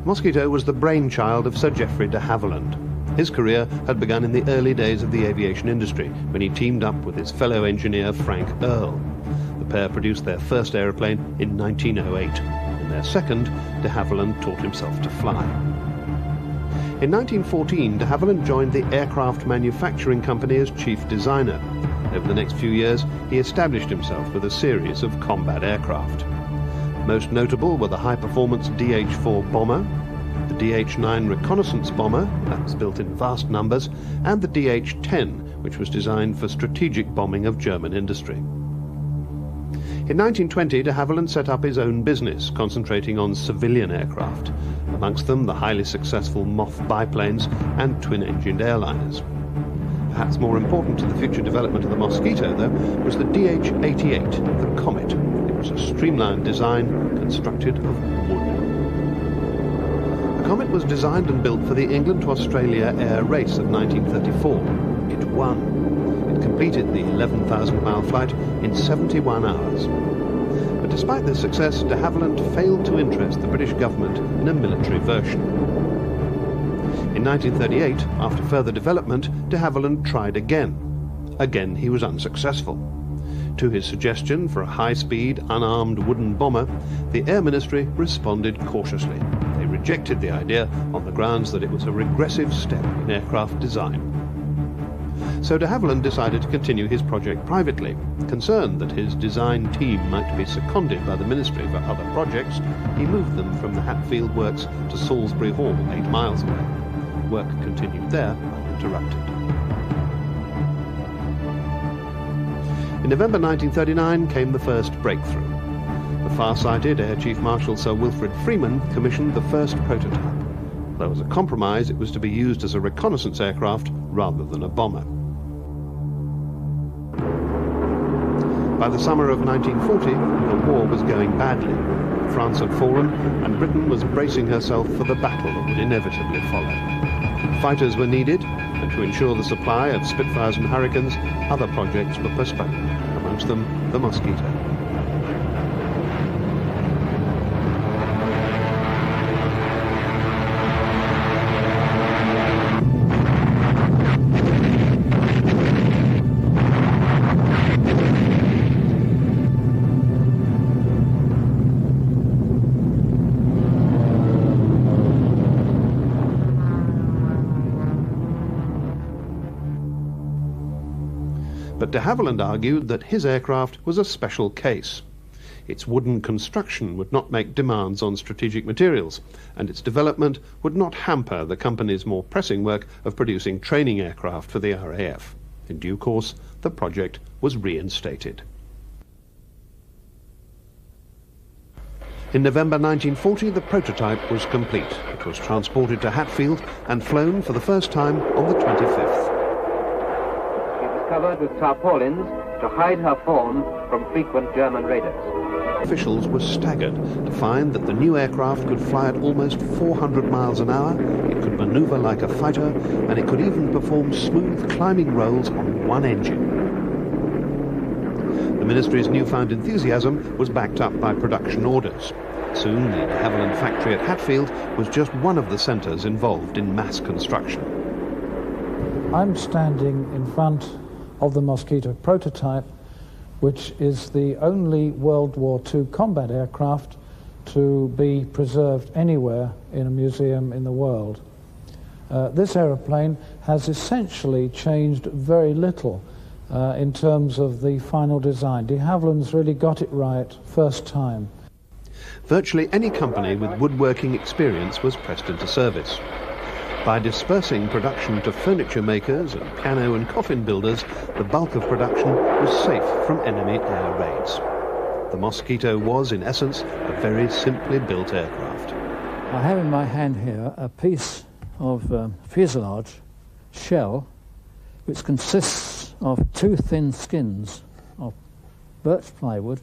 Mosquito was the brainchild of Sir Geoffrey de Havilland. His career had begun in the early days of the aviation industry, when he teamed up with his fellow engineer Frank Earl. The pair produced their first aeroplane in 1908. In their second, de Havilland taught himself to fly. In 1914, de Havilland joined the aircraft manufacturing company as chief designer. Over the next few years, he established himself with a series of combat aircraft. Most notable were the high-performance DH-4 bomber, the DH-9 reconnaissance bomber, that was built in vast numbers, and the DH-10, which was designed for strategic bombing of German industry. In 1920, de Havilland set up his own business, concentrating on civilian aircraft, amongst them the highly successful Moth biplanes and twin-engined airliners. Perhaps more important to the future development of the Mosquito, though, was the DH-88, the Comet. It was a streamlined design constructed of wood. The Comet was designed and built for the England to Australia air race of 1934. It won. It completed the 11,000-mile flight in 71 hours. But despite this success, de Havilland failed to interest the British government in a military version. In 1938, after further development, de Havilland tried again. Again he was unsuccessful. To his suggestion for a high-speed, unarmed wooden bomber, the Air Ministry responded cautiously. They rejected the idea on the grounds that it was a regressive step in aircraft design. So de Havilland decided to continue his project privately. Concerned that his design team might be seconded by the Ministry for other projects, he moved them from the Hatfield Works to Salisbury Hall, 8 miles away. Work continued there uninterrupted. In November 1939 came the first breakthrough. The far-sighted Air Chief Marshal Sir Wilfrid Freeman commissioned the first prototype. Though as a compromise, it was to be used as a reconnaissance aircraft rather than a bomber. By the summer of 1940, the war was going badly. France had fallen, and Britain was bracing herself for the battle that would inevitably follow. Fighters were needed, and to ensure the supply of Spitfires and Hurricanes, other projects were postponed, amongst them the Mosquito. But de Havilland argued that his aircraft was a special case. Its wooden construction would not make demands on strategic materials, and its development would not hamper the company's more pressing work of producing training aircraft for the RAF. In due course, the project was reinstated. In November 1940, the prototype was complete. It was transported to Hatfield and flown for the first time on the 25th. She was covered with tarpaulins to hide her form from frequent German raiders. Officials were staggered to find that the new aircraft could fly at almost 400 miles an hour, it could maneuver like a fighter, and it could even perform smooth climbing rolls on one engine. The Ministry's newfound enthusiasm was backed up by production orders. Soon the de Havilland factory at Hatfield was just one of the centres involved in mass construction. I'm standing in front of the Mosquito prototype, which is the only World War II combat aircraft to be preserved anywhere in a museum in the world. This aeroplane has essentially changed very little in terms of the final design. De Havilland's really got it right first time. Virtually any company with woodworking experience was pressed into service. By dispersing production to furniture makers and piano and coffin builders, the bulk of production was safe from enemy air raids. The Mosquito was, in essence, a very simply built aircraft. I have in my hand here a piece of fuselage shell which consists of two thin skins of birch plywood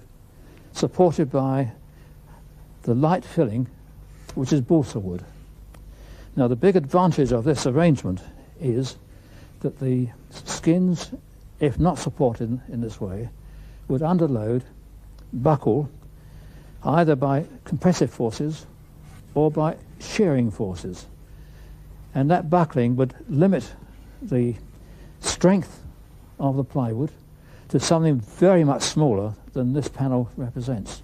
supported by the light filling, which is balsa wood. Now, the big advantage of this arrangement is that the skins, if not supported in this way, would underload, buckle, either by compressive forces or by shearing forces. And that buckling would limit the strength of the plywood to something very much smaller than this panel represents.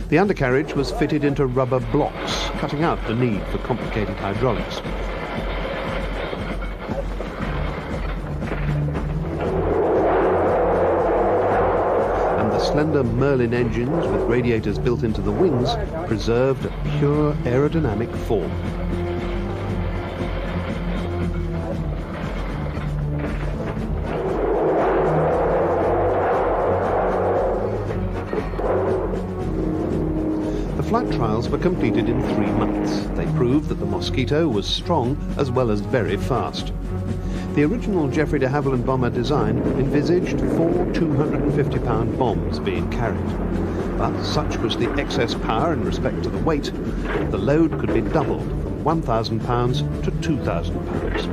The undercarriage was fitted into rubber blocks, cutting out the need for complicated hydraulics. And the slender Merlin engines with radiators built into the wings preserved a pure aerodynamic form. Flight trials were completed in 3 months. They proved that the Mosquito was strong as well as very fast. The original Geoffrey de Havilland bomber design envisaged 4 250-pound bombs being carried. But such was the excess power in respect to the weight that the load could be doubled from 1,000 pounds to 2,000 pounds.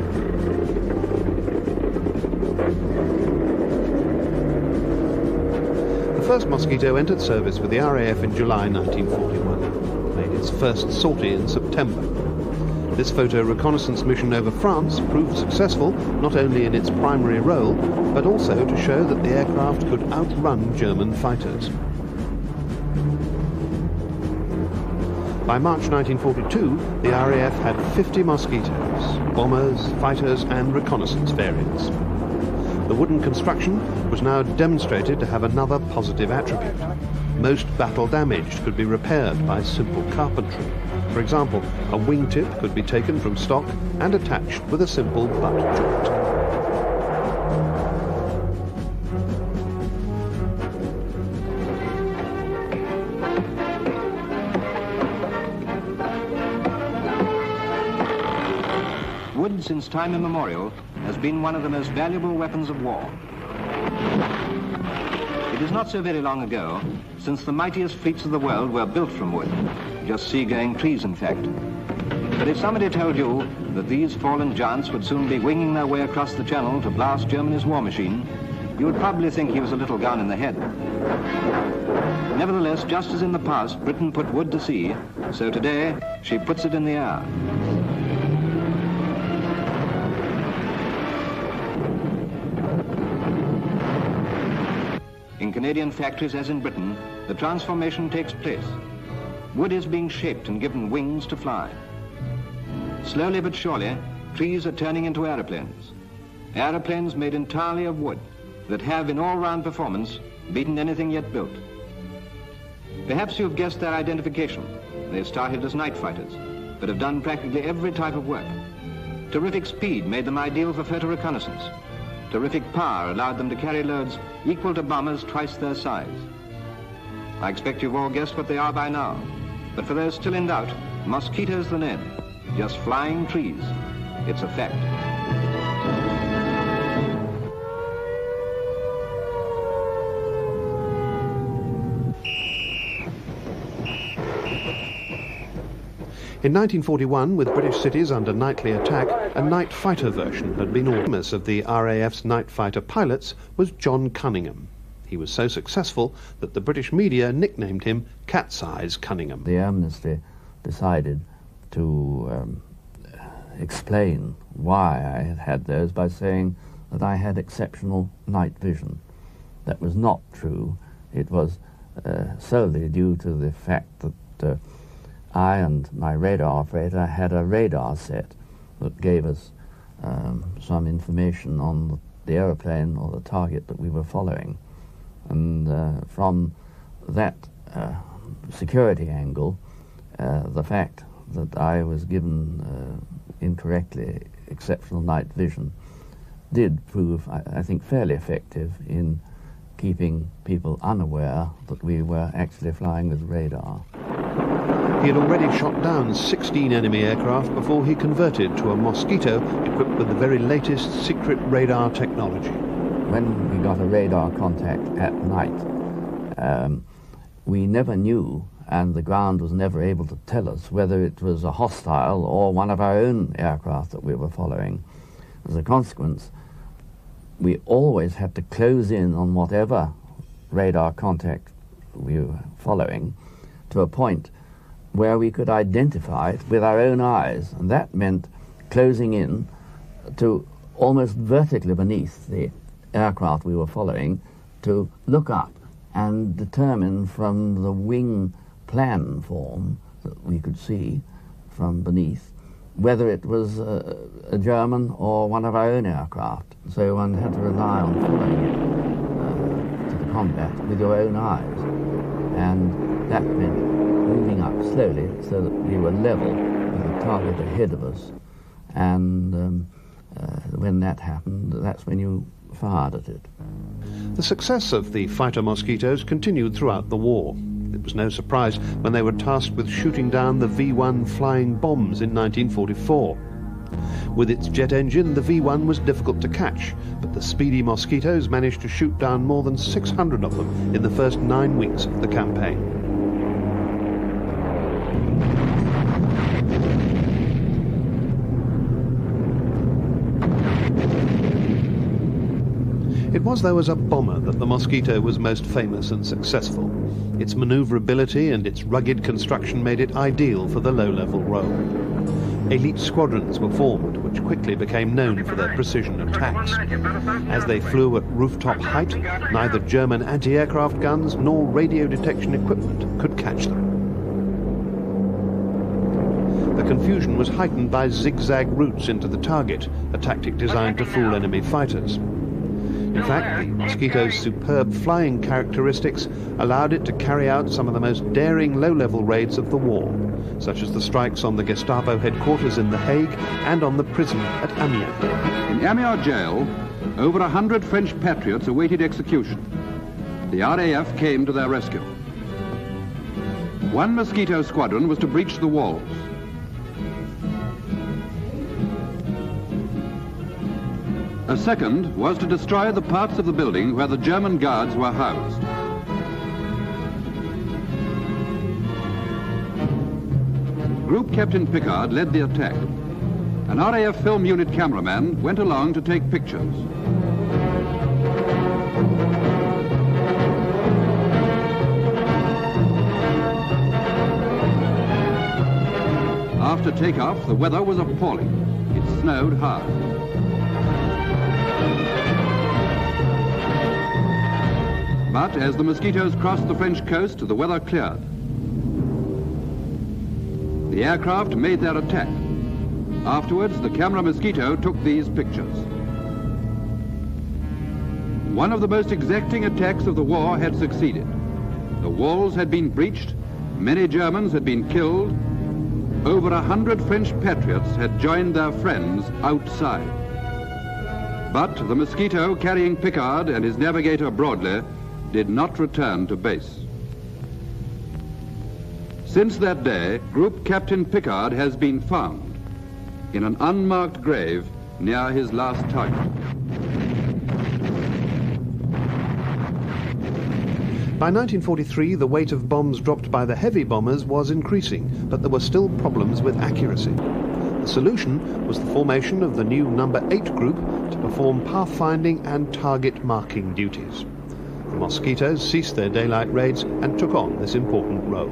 The first Mosquito entered service with the RAF in July 1941. It made its first sortie in September. This photo reconnaissance mission over France proved successful not only in its primary role, but also to show that the aircraft could outrun German fighters. By March 1942, the RAF had 50 Mosquitoes, bombers, fighters and reconnaissance variants. The wooden construction was now demonstrated to have another positive attribute. Most battle damage could be repaired by simple carpentry. For example, a wingtip could be taken from stock and attached with a simple butt joint. Wood, since time immemorial, has been one of the most valuable weapons of war. It is not so very long ago since the mightiest fleets of the world were built from wood, just seagoing trees in fact. But if somebody told you that these fallen giants would soon be winging their way across the Channel to blast Germany's war machine, you would probably think he was a little gone in the head. Nevertheless, just as in the past Britain put wood to sea, so today she puts it in the air. In Canadian factories, as in Britain, the transformation takes place. Wood is being shaped and given wings to fly. Slowly but surely, trees are turning into aeroplanes. Aeroplanes made entirely of wood, that have in all-round performance beaten anything yet built. Perhaps you've guessed their identification. They started as night fighters, but have done practically every type of work. Terrific speed made them ideal for photo reconnaissance. Terrific power allowed them to carry loads equal to bombers twice their size. I expect you've all guessed what they are by now. But for those still in doubt, mosquitoes the name. Just flying trees. It's a fact. In 1941, with British cities under nightly attack, a night fighter version had been ordered. Of the RAF's night fighter pilots was John Cunningham. He was so successful that the British media nicknamed him Cat's Eyes Cunningham. The Air Ministry decided to explain why I had had those by saying that I had exceptional night vision. That was not true. It was solely due to the fact that I and my radar operator had a radar set that gave us some information on the aeroplane or the target that we were following. And from that security angle, the fact that I was given incorrectly exceptional night vision did prove, I think, fairly effective in keeping people unaware that we were actually flying with radar. He had already shot down 16 enemy aircraft before he converted to a Mosquito equipped with the very latest secret radar technology. When we got a radar contact at night, we never knew, and the ground was never able to tell us whether it was a hostile or one of our own aircraft that we were following. As a consequence, we always had to close in on whatever radar contact we were following to a point where we could identify it with our own eyes, and that meant closing in to almost vertically beneath the aircraft we were following to look up and determine from the wing plan form that we could see from beneath whether it was a German or one of our own aircraft. So one had to rely on following it to the combat with your own eyes, and that meant moving up slowly so that we were level with the target ahead of us. And when that happened, that's when you fired at it. The success of the fighter Mosquitoes continued throughout the war. It was no surprise when they were tasked with shooting down the V-1 flying bombs in 1944. With its jet engine, the V-1 was difficult to catch, but the speedy Mosquitoes managed to shoot down more than 600 of them in the first 9 weeks of the campaign. It was, though, as a bomber that the Mosquito was most famous and successful. Its maneuverability and its rugged construction made it ideal for the low-level role. Elite squadrons were formed, which quickly became known for their precision attacks. As they flew at rooftop height, neither German anti-aircraft guns nor radio detection equipment could catch them. The confusion was heightened by zigzag routes into the target, a tactic designed to fool enemy fighters. In fact, the Mosquito's superb flying characteristics allowed it to carry out some of the most daring low-level raids of the war, such as the strikes on the Gestapo headquarters in The Hague and on the prison at Amiens. In Amiens jail, over 100 French patriots awaited execution. The RAF came to their rescue. One Mosquito squadron was to breach the walls. A second was to destroy the parts of the building where the German guards were housed. Group Captain Pickard led the attack. An RAF film unit cameraman went along to take pictures. After takeoff, the weather was appalling. It snowed hard. But as the Mosquitoes crossed the French coast, the weather cleared. The aircraft made their attack. Afterwards, the camera Mosquito took these pictures. One of the most exacting attacks of the war had succeeded. The walls had been breached, many Germans had been killed, over 100 French patriots had joined their friends outside. But the Mosquito, carrying Pickard and his navigator Broadley, did not return to base. Since that day, Group Captain Pickard has been found in an unmarked grave near his last target. By 1943, the weight of bombs dropped by the heavy bombers was increasing, but there were still problems with accuracy. The solution was the formation of the new No. 8 group to perform pathfinding and target marking duties. The Mosquitoes ceased their daylight raids and took on this important role.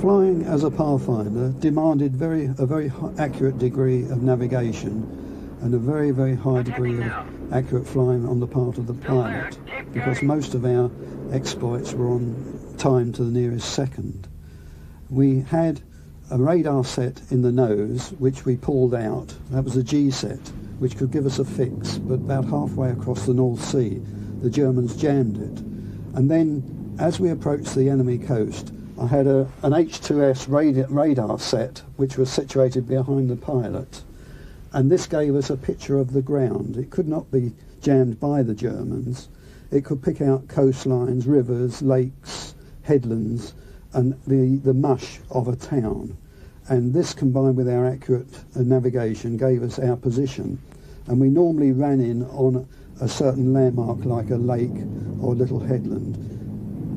Flying as a pathfinder demanded a very accurate degree of navigation and a very, very high degree of accurate flying on the part of the pilot, because most of our exploits were on time to the nearest second. We had a radar set in the nose which we pulled out. That was a G set, which could give us a fix, but about halfway across the North Sea the Germans jammed it. And then as we approached the enemy coast, I had an H2S radar set which was situated behind the pilot, and this gave us a picture of the ground. It could not be jammed by the Germans. It could pick out coastlines, rivers, lakes, headlands, and the mush of a town. And this, combined with our accurate navigation, gave us our position. And we normally ran in on a certain landmark like a lake or a little headland.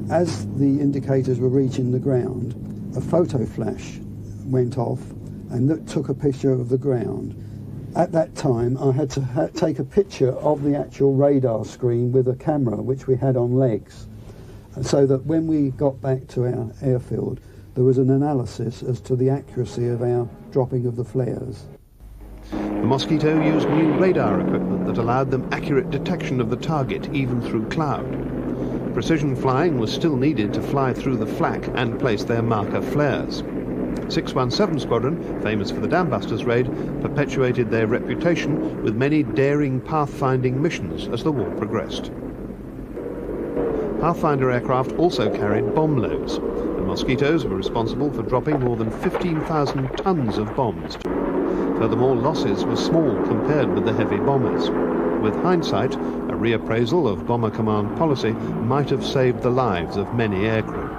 As the indicators were reaching the ground, a photo flash went off and took a picture of the ground. At that time, I had to take a picture of the actual radar screen with a camera, which we had on legs, so that when we got back to our airfield, there was an analysis as to the accuracy of our dropping of the flares. The Mosquito used new radar equipment that allowed them accurate detection of the target even through cloud. Precision flying was still needed to fly through the flak and place their marker flares. 617 Squadron, famous for the Dambusters raid, perpetuated their reputation with many daring pathfinding missions as the war progressed. Pathfinder aircraft also carried bomb loads. The Mosquitoes were responsible for dropping more than 15,000 tons of bombs. Furthermore, losses were small compared with the heavy bombers. With hindsight, a reappraisal of Bomber Command policy might have saved the lives of many aircrew.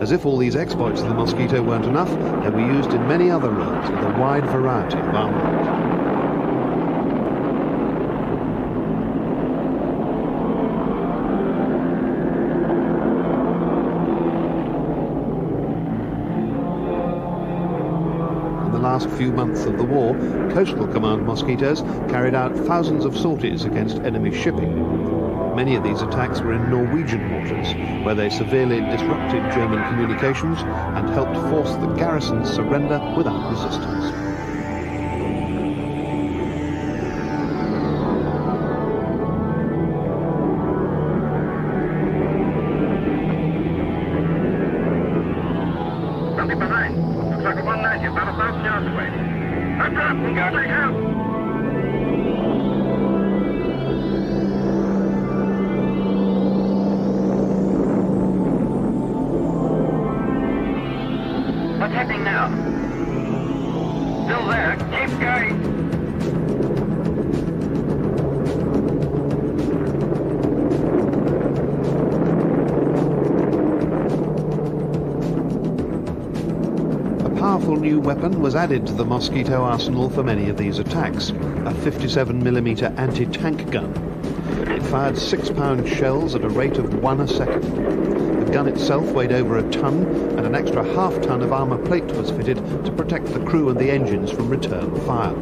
As if all these exploits of the Mosquito weren't enough, they were used in many other roles with a wide variety of armament. Last few months of the war, Coastal Command Mosquitoes carried out thousands of sorties against enemy shipping. Many of these attacks were in Norwegian waters, where they severely disrupted German communications and helped force the garrison's surrender without resistance. What's happening now? Still there. Keep going. A powerful new weapon was added to the Mosquito arsenal for many of these attacks, a 57mm anti-tank gun. It fired 6-pound shells at a rate of 1 a second. The gun itself weighed over a ton, and an extra half-ton of armour plate was fitted to protect the crew and the engines from return fire.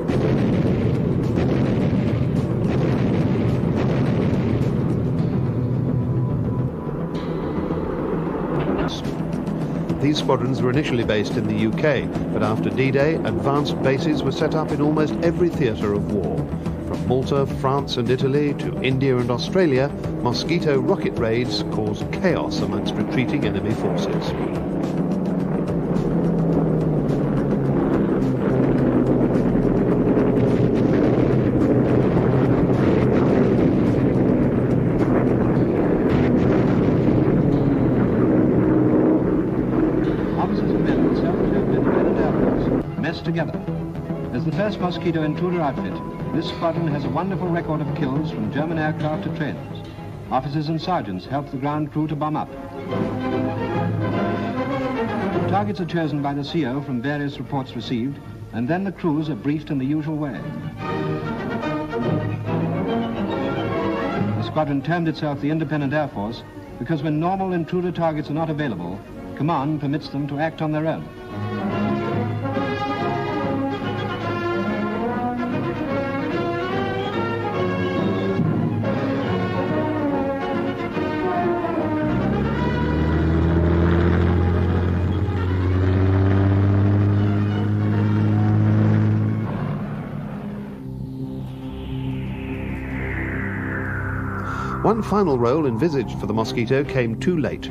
These squadrons were initially based in the UK, but after D-Day, advanced bases were set up in almost every theatre of war. From Malta, France and Italy to India and Australia, Mosquito rocket raids caused chaos amongst retreating enemy forces. mess together. As the first Mosquito intruder outfit, this squadron has a wonderful record of kills from German aircraft to trains. Officers and sergeants help the ground crew to bomb up. Targets are chosen by the CO from various reports received, and then the crews are briefed in the usual way. The squadron termed itself the Independent Air Force because when normal intruder targets are not available, command permits them to act on their own. One final role envisaged for the Mosquito came too late.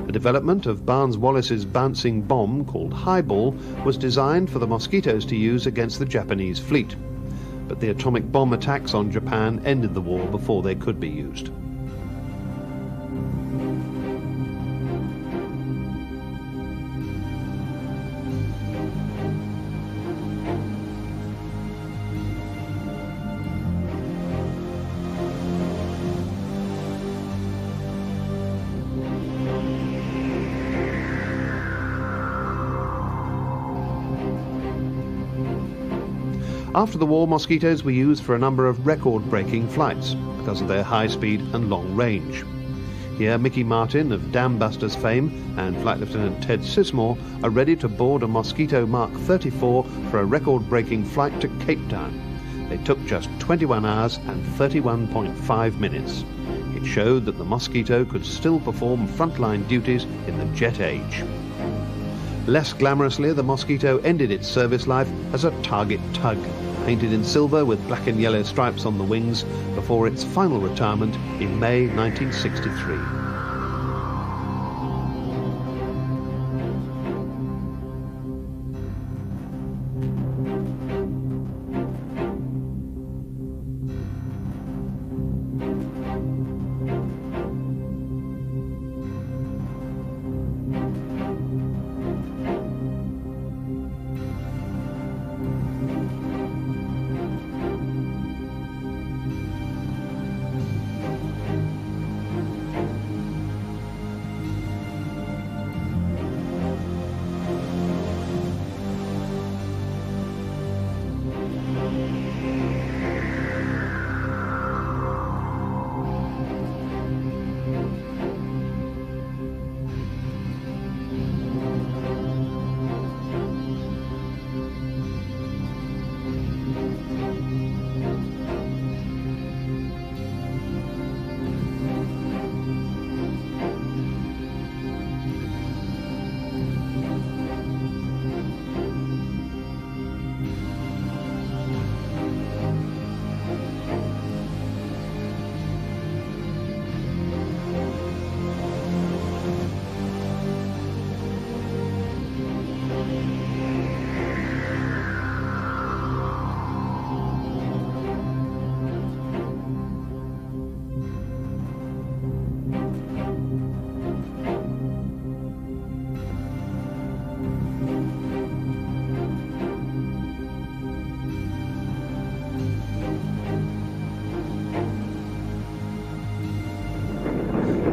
The development of Barnes-Wallis's bouncing bomb called Highball was designed for the Mosquitoes to use against the Japanese fleet. But the atomic bomb attacks on Japan ended the war before they could be used. After the war, Mosquitoes were used for a number of record-breaking flights because of their high speed and long range. Here, Mickey Martin of Dambusters fame and Flight Lieutenant Ted Sismore are ready to board a Mosquito Mark 34 for a record-breaking flight to Cape Town. They took just 21 hours and 31.5 minutes. It showed that the Mosquito could still perform frontline duties in the jet age. Less glamorously, the Mosquito ended its service life as a target tug, painted in silver with black and yellow stripes on the wings, before its final retirement in May 1963.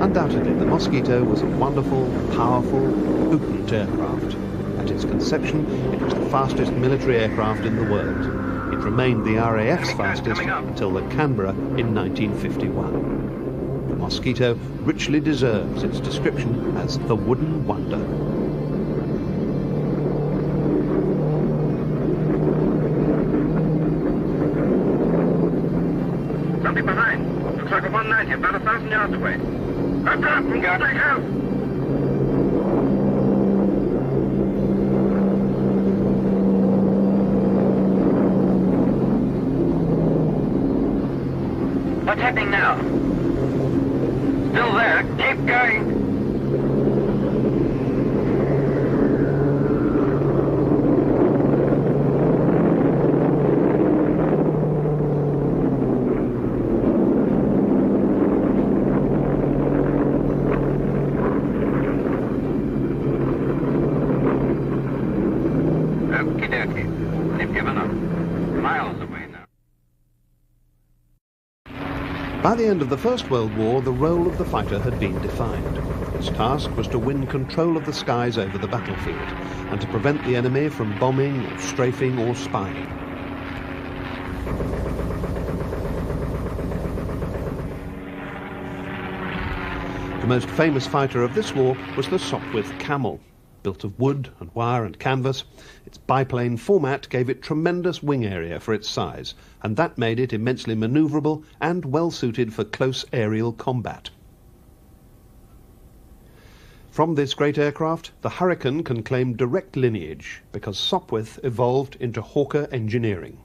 Undoubtedly, the Mosquito was a wonderful, powerful, potent aircraft. At its conception, it was the fastest military aircraft in the world. It remained the RAF's fastest until the Canberra in 1951. The Mosquito richly deserves its description as the wooden wonder. Something behind. Looks like a 190, about 1,000 yards away. I'm dropping, got it out. What's happening now? Still there. Keep going. Okie dokie. They've given up. Miles away now. By the end of the First World War, the role of the fighter had been defined. Its task was to win control of the skies over the battlefield and to prevent the enemy from bombing or strafing or spying. The most famous fighter of this war was the Sopwith Camel. Built of wood and wire and canvas, its biplane format gave it tremendous wing area for its size, and that made it immensely manoeuvrable and well suited for close aerial combat. From this great aircraft, the Hurricane can claim direct lineage because Sopwith evolved into Hawker engineering.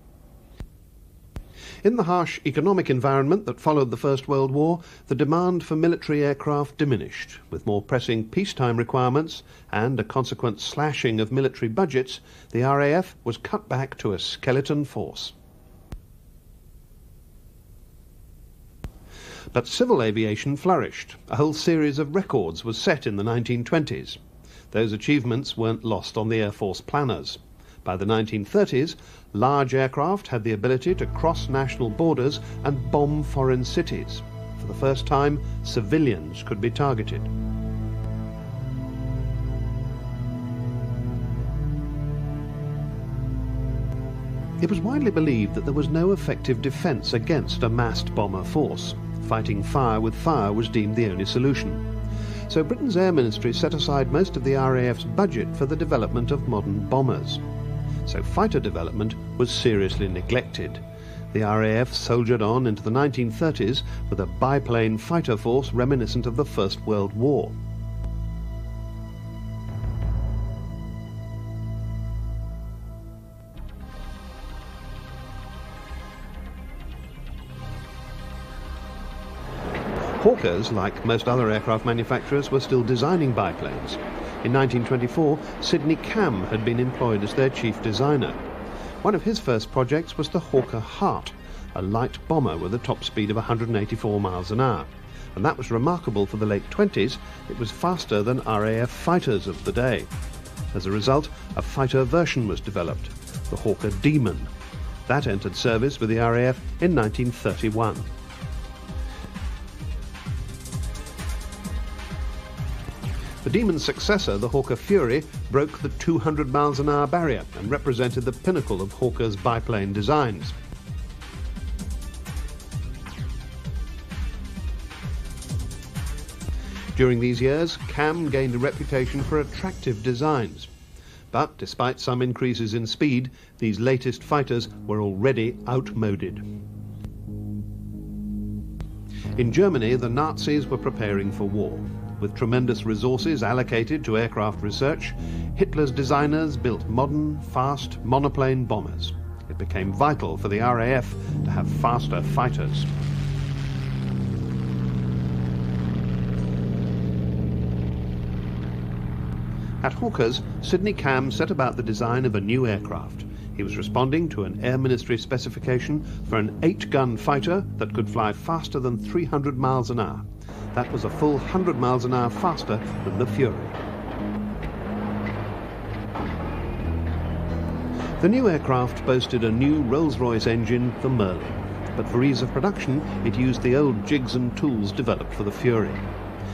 In the harsh economic environment that followed the First World War, the demand for military aircraft diminished. With more pressing peacetime requirements and a consequent slashing of military budgets, the RAF was cut back to a skeleton force. But civil aviation flourished. A whole series of records was set in the 1920s. Those achievements weren't lost on the Air Force planners. By the 1930s, large aircraft had the ability to cross national borders and bomb foreign cities. For the first time, civilians could be targeted. It was widely believed that there was no effective defence against a massed bomber force. Fighting fire with fire was deemed the only solution. So Britain's Air Ministry set aside most of the RAF's budget for the development of modern bombers. So fighter development was seriously neglected. The RAF soldiered on into the 1930s with a biplane fighter force reminiscent of the First World War. Hawkers, like most other aircraft manufacturers, were still designing biplanes. In 1924, Sidney Cam had been employed as their chief designer. One of his first projects was the Hawker Hart, a light bomber with a top speed of 184 miles an hour. And that was remarkable for the late 20s. It was faster than RAF fighters of the day. As a result, a fighter version was developed, the Hawker Demon. That entered service with the RAF in 1931. The Demon's successor, the Hawker Fury, broke the 200 miles an hour barrier and represented the pinnacle of Hawker's biplane designs. During these years, Cam gained a reputation for attractive designs. But despite some increases in speed, these latest fighters were already outmoded. In Germany, the Nazis were preparing for war. With tremendous resources allocated to aircraft research, Hitler's designers built modern, fast monoplane bombers. It became vital for the RAF to have faster fighters. At Hawkers, Sidney Cam set about the design of a new aircraft. He was responding to an Air Ministry specification for an 8-gun fighter that could fly faster than 300 miles an hour. That was a full 100 miles an hour faster than the Fury. The new aircraft boasted a new Rolls-Royce engine, the Merlin. But for ease of production, it used the old jigs and tools developed for the Fury.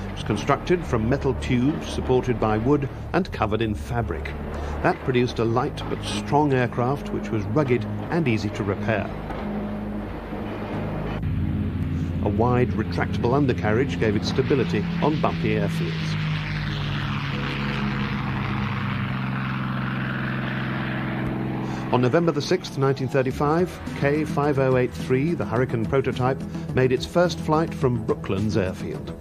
It was constructed from metal tubes supported by wood and covered in fabric. That produced a light but strong aircraft which was rugged and easy to repair. A wide, retractable undercarriage gave it stability on bumpy airfields. On November the 6th, 1935, K5083, the Hurricane prototype, made its first flight from Brooklands airfield.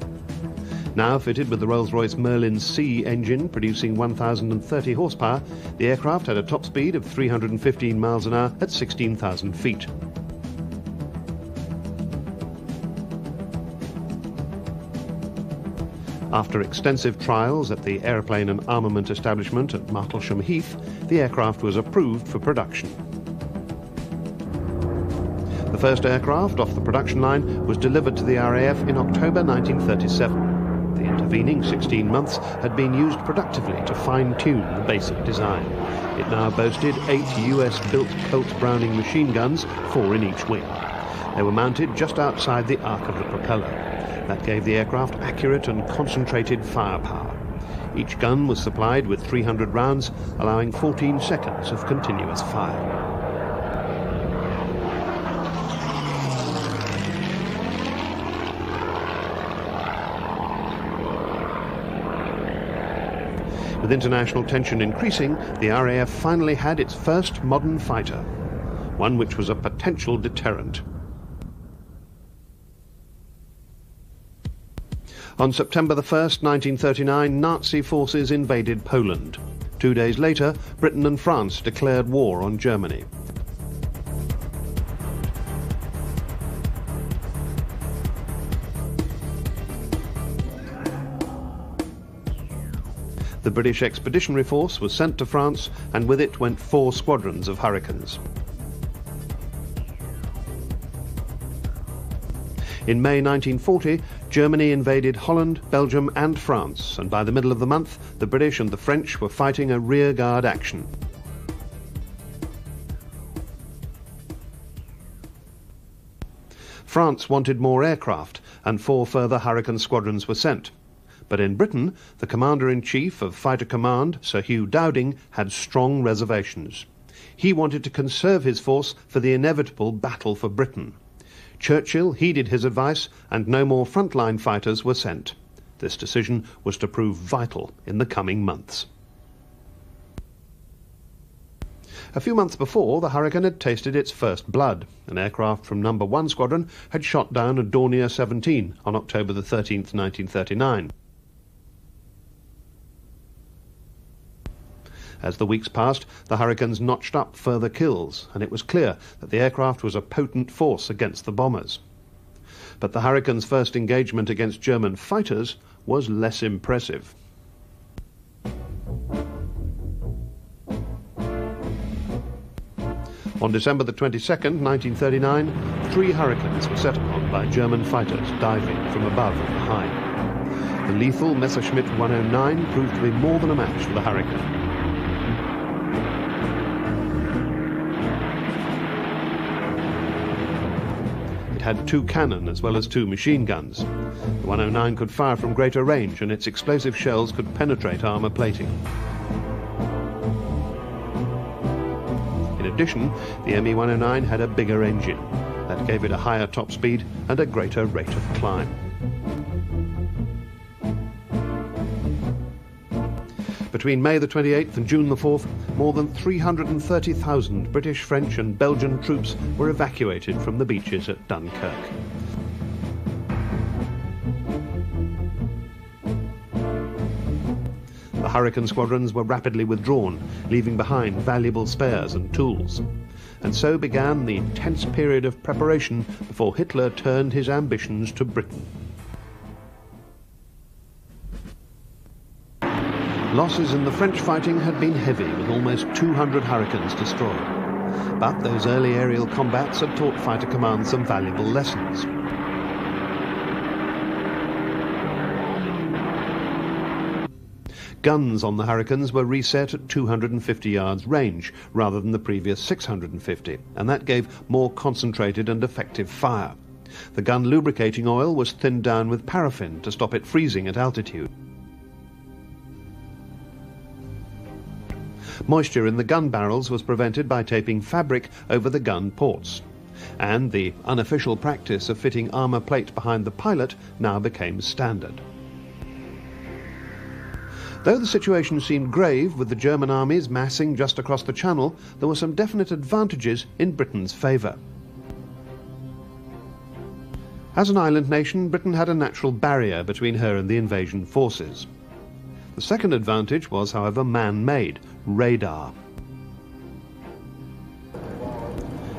Now fitted with the Rolls-Royce Merlin C engine producing 1,030 horsepower, the aircraft had a top speed of 315 miles an hour at 16,000 feet. After extensive trials at the Aeroplane and Armament Establishment at Martlesham Heath, the aircraft was approved for production. The first aircraft off the production line was delivered to the RAF in October 1937. The intervening 16 months had been used productively to fine-tune the basic design. It now boasted 8 US-built Colt Browning machine guns, 4 in each wing. They were mounted just outside the arc of the propeller. That gave the aircraft accurate and concentrated firepower. Each gun was supplied with 300 rounds, allowing 14 seconds of continuous fire. With international tension increasing, the RAF finally had its first modern fighter, one which was a potential deterrent. On September the 1st, 1939, Nazi forces invaded Poland. 2 days later, Britain and France declared war on Germany. The British Expeditionary Force was sent to France, and with it went 4 squadrons of Hurricanes. In May 1940, Germany invaded Holland, Belgium and France, and by the middle of the month, the British and the French were fighting a rearguard action. France wanted more aircraft, and 4 further Hurricane squadrons were sent. But in Britain, the Commander-in-Chief of Fighter Command, Sir Hugh Dowding, had strong reservations. He wanted to conserve his force for the inevitable battle for Britain. Churchill heeded his advice, and no more frontline fighters were sent. This decision was to prove vital in the coming months. A few months before, the Hurricane had tasted its first blood. An aircraft from No. 1 Squadron had shot down a Dornier 17 on October the 13th, 1939. As the weeks passed, the Hurricanes notched up further kills, and it was clear that the aircraft was a potent force against the bombers. But the Hurricanes' first engagement against German fighters was less impressive. On December the 22nd, 1939, 3 Hurricanes were set upon by German fighters diving from above and behind. The lethal Messerschmitt 109 proved to be more than a match for the Hurricane. It had 2 cannon as well as 2 machine guns. The 109 could fire from greater range, and its explosive shells could penetrate armour plating. In addition, the Me 109 had a bigger engine. That gave it a higher top speed and a greater rate of climb. Between May the 28th and June the 4th, more than 330,000 British, French and Belgian troops were evacuated from the beaches at Dunkirk. The Hurricane squadrons were rapidly withdrawn, leaving behind valuable spares and tools. And so began the tense period of preparation before Hitler turned his ambitions to Britain. Losses in the French fighting had been heavy, with almost 200 Hurricanes destroyed. But those early aerial combats had taught Fighter Command some valuable lessons. Guns on the Hurricanes were reset at 250 yards range, rather than the previous 650, and that gave more concentrated and effective fire. The gun lubricating oil was thinned down with paraffin to stop it freezing at altitude. Moisture in the gun barrels was prevented by taping fabric over the gun ports. And the unofficial practice of fitting armour plate behind the pilot now became standard. Though the situation seemed grave, with the German armies massing just across the Channel, there were some definite advantages in Britain's favour. As an island nation, Britain had a natural barrier between her and the invasion forces. The second advantage was, however, man-made: radar.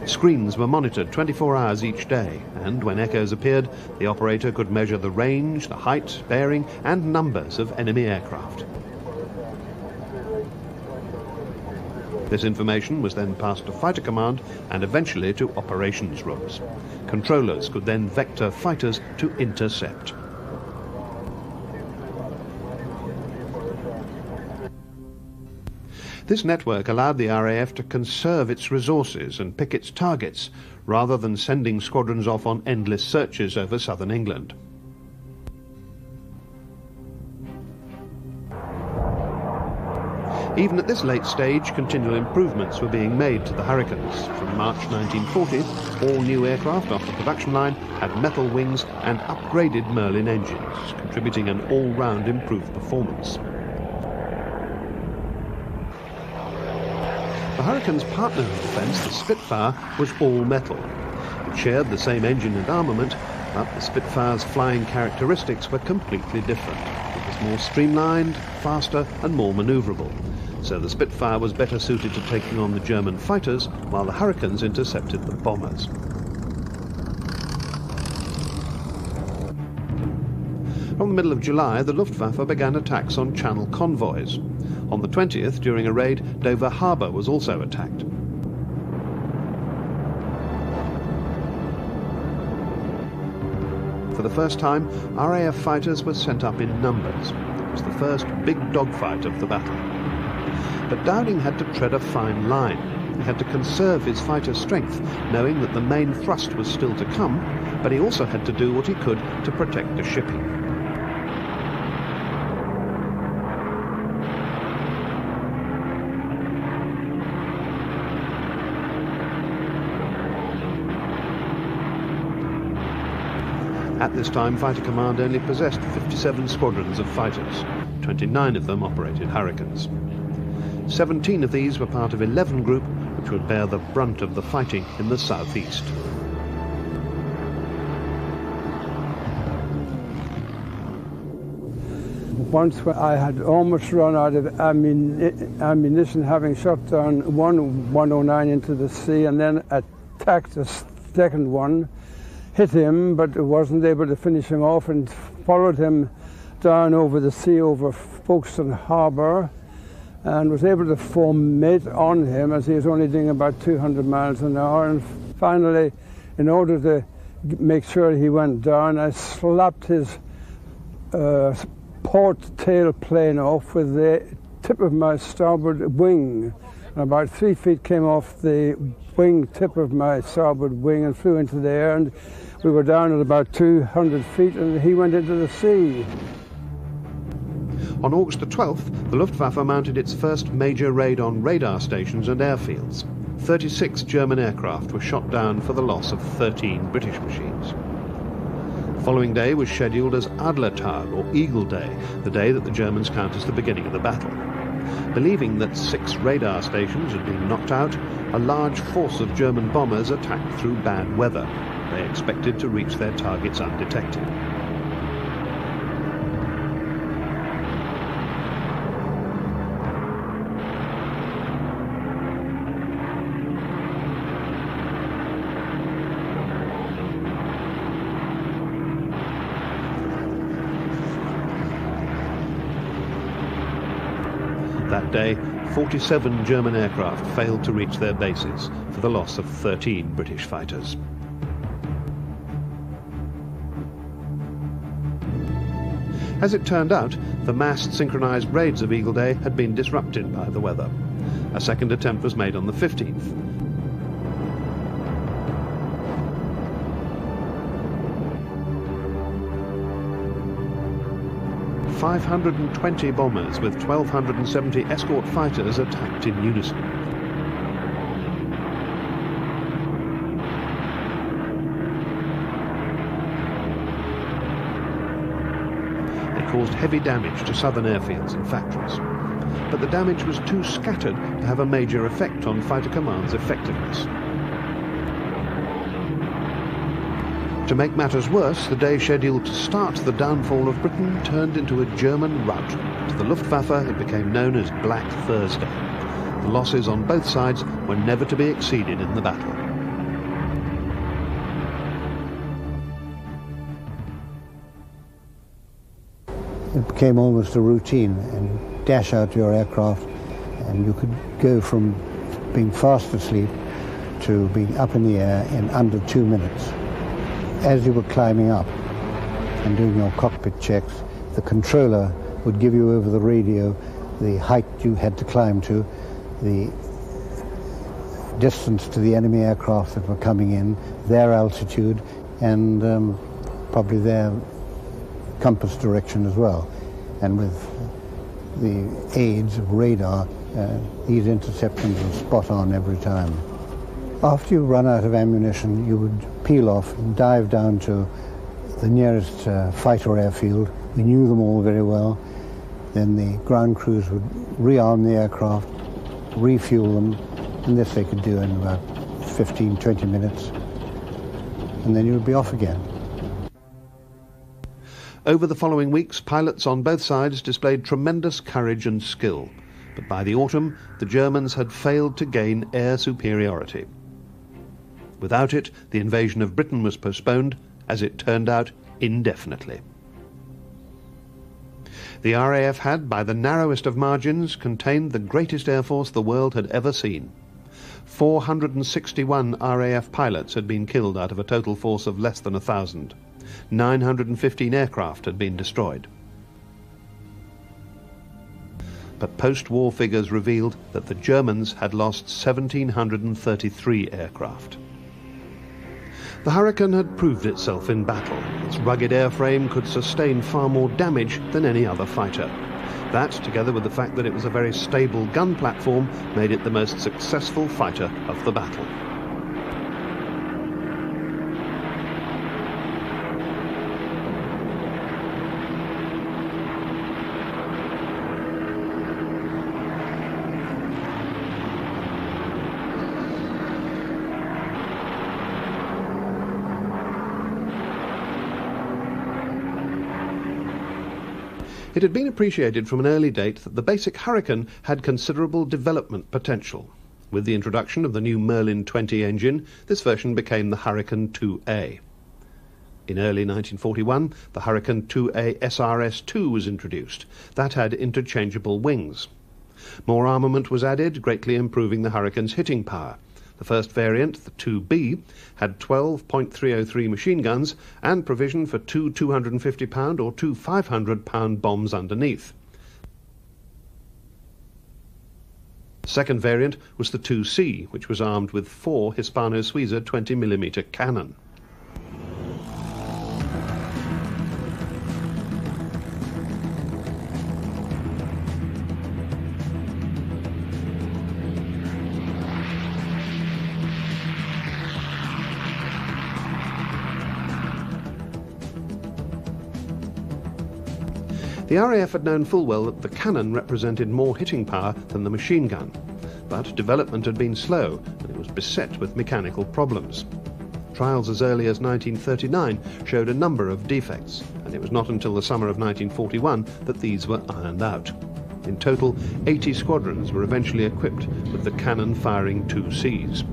Screens were monitored 24 hours each day, and when echoes appeared, the operator could measure the range, the height, bearing, and numbers of enemy aircraft. This information was then passed to Fighter Command and eventually to operations rooms. Controllers could then vector fighters to intercept. This network allowed the RAF to conserve its resources and pick its targets, rather than sending squadrons off on endless searches over southern England. Even at this late stage, continual improvements were being made to the Hurricanes. From March 1940, all new aircraft off the production line had metal wings and upgraded Merlin engines, contributing an all-round improved performance. The Hurricane's partner in defence, the Spitfire, was all metal. It shared the same engine and armament, but the Spitfire's flying characteristics were completely different. It was more streamlined, faster and more manoeuvrable. So the Spitfire was better suited to taking on the German fighters, while the Hurricanes intercepted the bombers. From the middle of July, the Luftwaffe began attacks on Channel convoys. On the 20th, during a raid, Dover Harbour was also attacked. For the first time, RAF fighters were sent up in numbers. It was the first big dogfight of the battle. But Dowding had to tread a fine line. He had to conserve his fighter strength, knowing that the main thrust was still to come, but he also had to do what he could to protect the shipping. At this time, Fighter Command only possessed 57 squadrons of fighters. 29 of them operated Hurricanes. 17 of these were part of 11 Group, which would bear the brunt of the fighting in the southeast. Once I had almost run out of ammunition, having shot down one 109 into the sea, and then attacked the second one, hit him, but wasn't able to finish him off, and followed him down over the sea over Folkestone Harbour, and was able to form mate on him as he was only doing about 200 miles an hour. And finally, in order to make sure he went down, I slapped his port tail plane off with the tip of my starboard wing. And about 3 feet came off the wing tip of my starboard wing and flew into the air, and we were down at about 200 feet and he went into the sea. On August the 12th, the Luftwaffe mounted its first major raid on radar stations and airfields. 36 German aircraft were shot down for the loss of 13 British machines. The following day was scheduled as Adlertag, or Eagle Day, the day that the Germans count as the beginning of the battle. Believing that 6 radar stations had been knocked out, a large force of German bombers attacked through bad weather. They expected to reach their targets undetected. That day, 47 German aircraft failed to reach their bases for the loss of 13 British fighters. As it turned out, the massed synchronized raids of Eagle Day had been disrupted by the weather. A second attempt was made on the 15th. "520 bombers with 1,270 escort fighters attacked in unison. They caused heavy damage to southern airfields and factories. But the damage was too scattered to have a major effect on Fighter Command's effectiveness. To make matters worse, the day scheduled to start the downfall of Britain turned into a German rout. To the Luftwaffe, it became known as Black Thursday. The losses on both sides were never to be exceeded in the battle. It became almost a routine, and dash out your aircraft, and you could go from being fast asleep to being up in the air in under 2 minutes. As you were climbing up and doing your cockpit checks, the controller would give you over the radio the height you had to climb to, the distance to the enemy aircraft that were coming in, their altitude, and probably their compass direction as well. And with the aids of radar, these interceptions were spot on every time. After you run out of ammunition, you would peel off and dive down to the nearest fighter airfield. We knew them all very well. Then the ground crews would rearm the aircraft, refuel them, and this they could do in about 15, 20 minutes. And then you would be off again. Over the following weeks, pilots on both sides displayed tremendous courage and skill. But by the autumn, the Germans had failed to gain air superiority. Without it, the invasion of Britain was postponed, as it turned out, indefinitely. The RAF had, by the narrowest of margins, contained the greatest air force the world had ever seen. 461 RAF pilots had been killed out of a total force of less than 1,000. 915 aircraft had been destroyed. But post-war figures revealed that the Germans had lost 1,733 aircraft. The Hurricane had proved itself in battle. Its rugged airframe could sustain far more damage than any other fighter. That, together with the fact that it was a very stable gun platform, made it the most successful fighter of the battle. It had been appreciated from an early date that the basic Hurricane had considerable development potential. With the introduction of the new Merlin 20 engine, this version became the Hurricane 2A. In early 1941, the Hurricane 2A SRS-2 was introduced. That had interchangeable wings. More armament was added, greatly improving the Hurricane's hitting power. The first variant, the 2B, had 12.303 machine guns and provision for two 250-pound or two 500-pound bombs underneath. The second variant was the 2C, which was armed with 4 Hispano-Suiza 20mm cannon. The RAF had known full well that the cannon represented more hitting power than the machine gun, but development had been slow and it was beset with mechanical problems. Trials as early as 1939 showed a number of defects, and it was not until the summer of 1941 that these were ironed out. In total, 80 squadrons were eventually equipped with the cannon-firing 2Cs.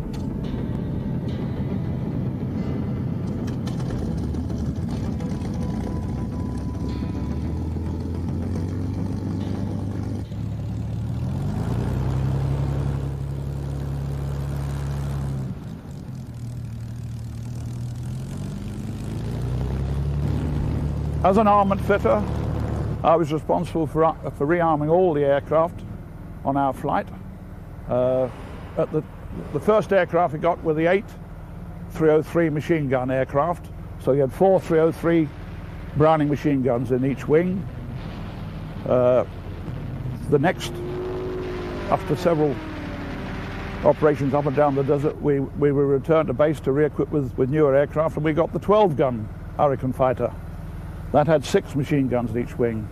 As an armament fitter, I was responsible for rearming all the aircraft on our flight. The first aircraft we got were the 8 303 machine gun aircraft. So you had 4 303 Browning machine guns in each wing. The next, after several operations up and down the desert, we were returned to base to re-equip with newer aircraft, and we got the 12-gun Hurricane fighter. That had 6 machine guns in each wing.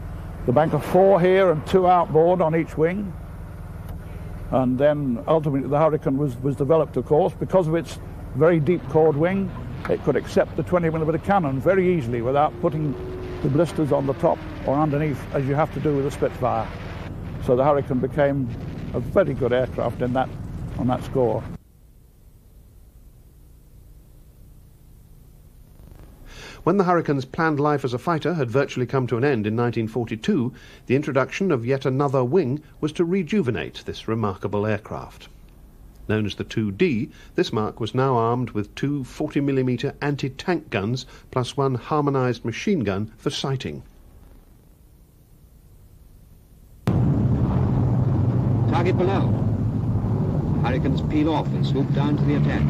The bank of 4 here and 2 outboard on each wing. And then ultimately the Hurricane was developed, of course, because of its very deep chord wing. It could accept the 20mm cannon very easily without putting the blisters on the top or underneath, as you have to do with a Spitfire. So the Hurricane became a very good aircraft on that score. When the Hurricane's planned life as a fighter had virtually come to an end in 1942, the introduction of yet another wing was to rejuvenate this remarkable aircraft. Known as the 2D, this Mark was now armed with 2 40mm anti-tank guns plus 1 harmonised machine gun for sighting. Target below. Hurricanes peel off and swoop down to the attack.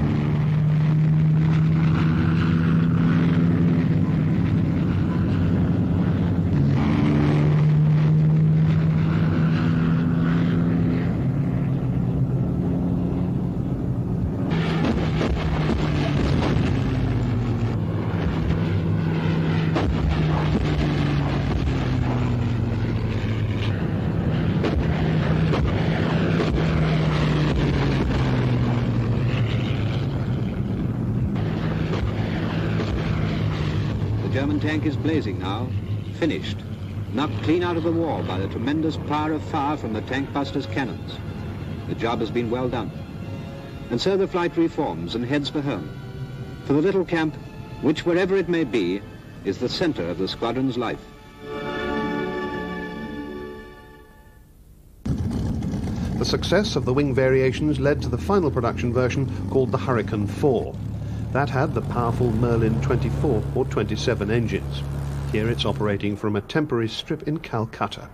The German tank is blazing now, finished, knocked clean out of the wall by the tremendous power of fire from the tank busters' cannons. The job has been well done. And so the flight reforms and heads for home, for the little camp, which, wherever it may be, is the center of the squadron's life. The success of the wing variations led to the final production version called the Hurricane 4. That had the powerful Merlin 24 or 27 engines. Here it's operating from a temporary strip in Calcutta.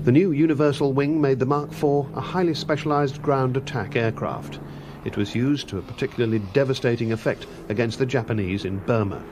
The new universal wing made the Mark IV a highly specialized ground attack aircraft. It was used to a particularly devastating effect against the Japanese in Burma.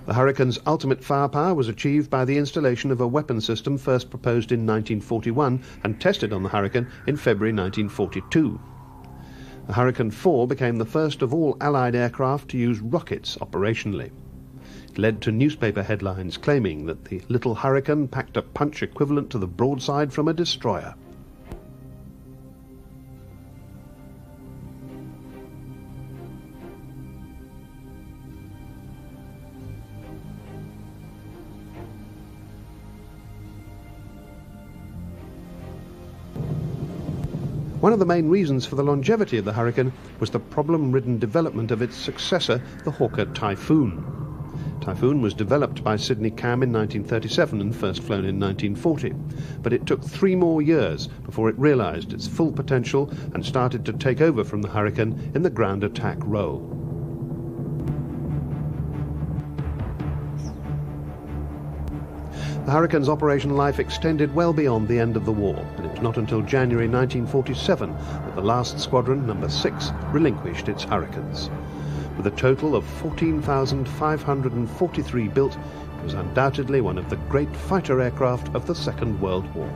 The Hurricane's ultimate firepower was achieved by the installation of a weapon system first proposed in 1941 and tested on the Hurricane in February 1942. The Hurricane 4 became the first of all Allied aircraft to use rockets operationally. It led to newspaper headlines claiming that the little Hurricane packed a punch equivalent to the broadside from a destroyer. One of the main reasons for the longevity of the Hurricane was the problem-ridden development of its successor, the Hawker Typhoon. Typhoon was developed by Sidney Cam in 1937 and first flown in 1940, but it took 3 more years before it realized its full potential and started to take over from the Hurricane in the ground attack role. The Hurricane's operational life extended well beyond the end of the war, and it was not until January 1947 that the last squadron, number 6, relinquished its Hurricanes. With a total of 14,543 built, it was undoubtedly one of the great fighter aircraft of the Second World War.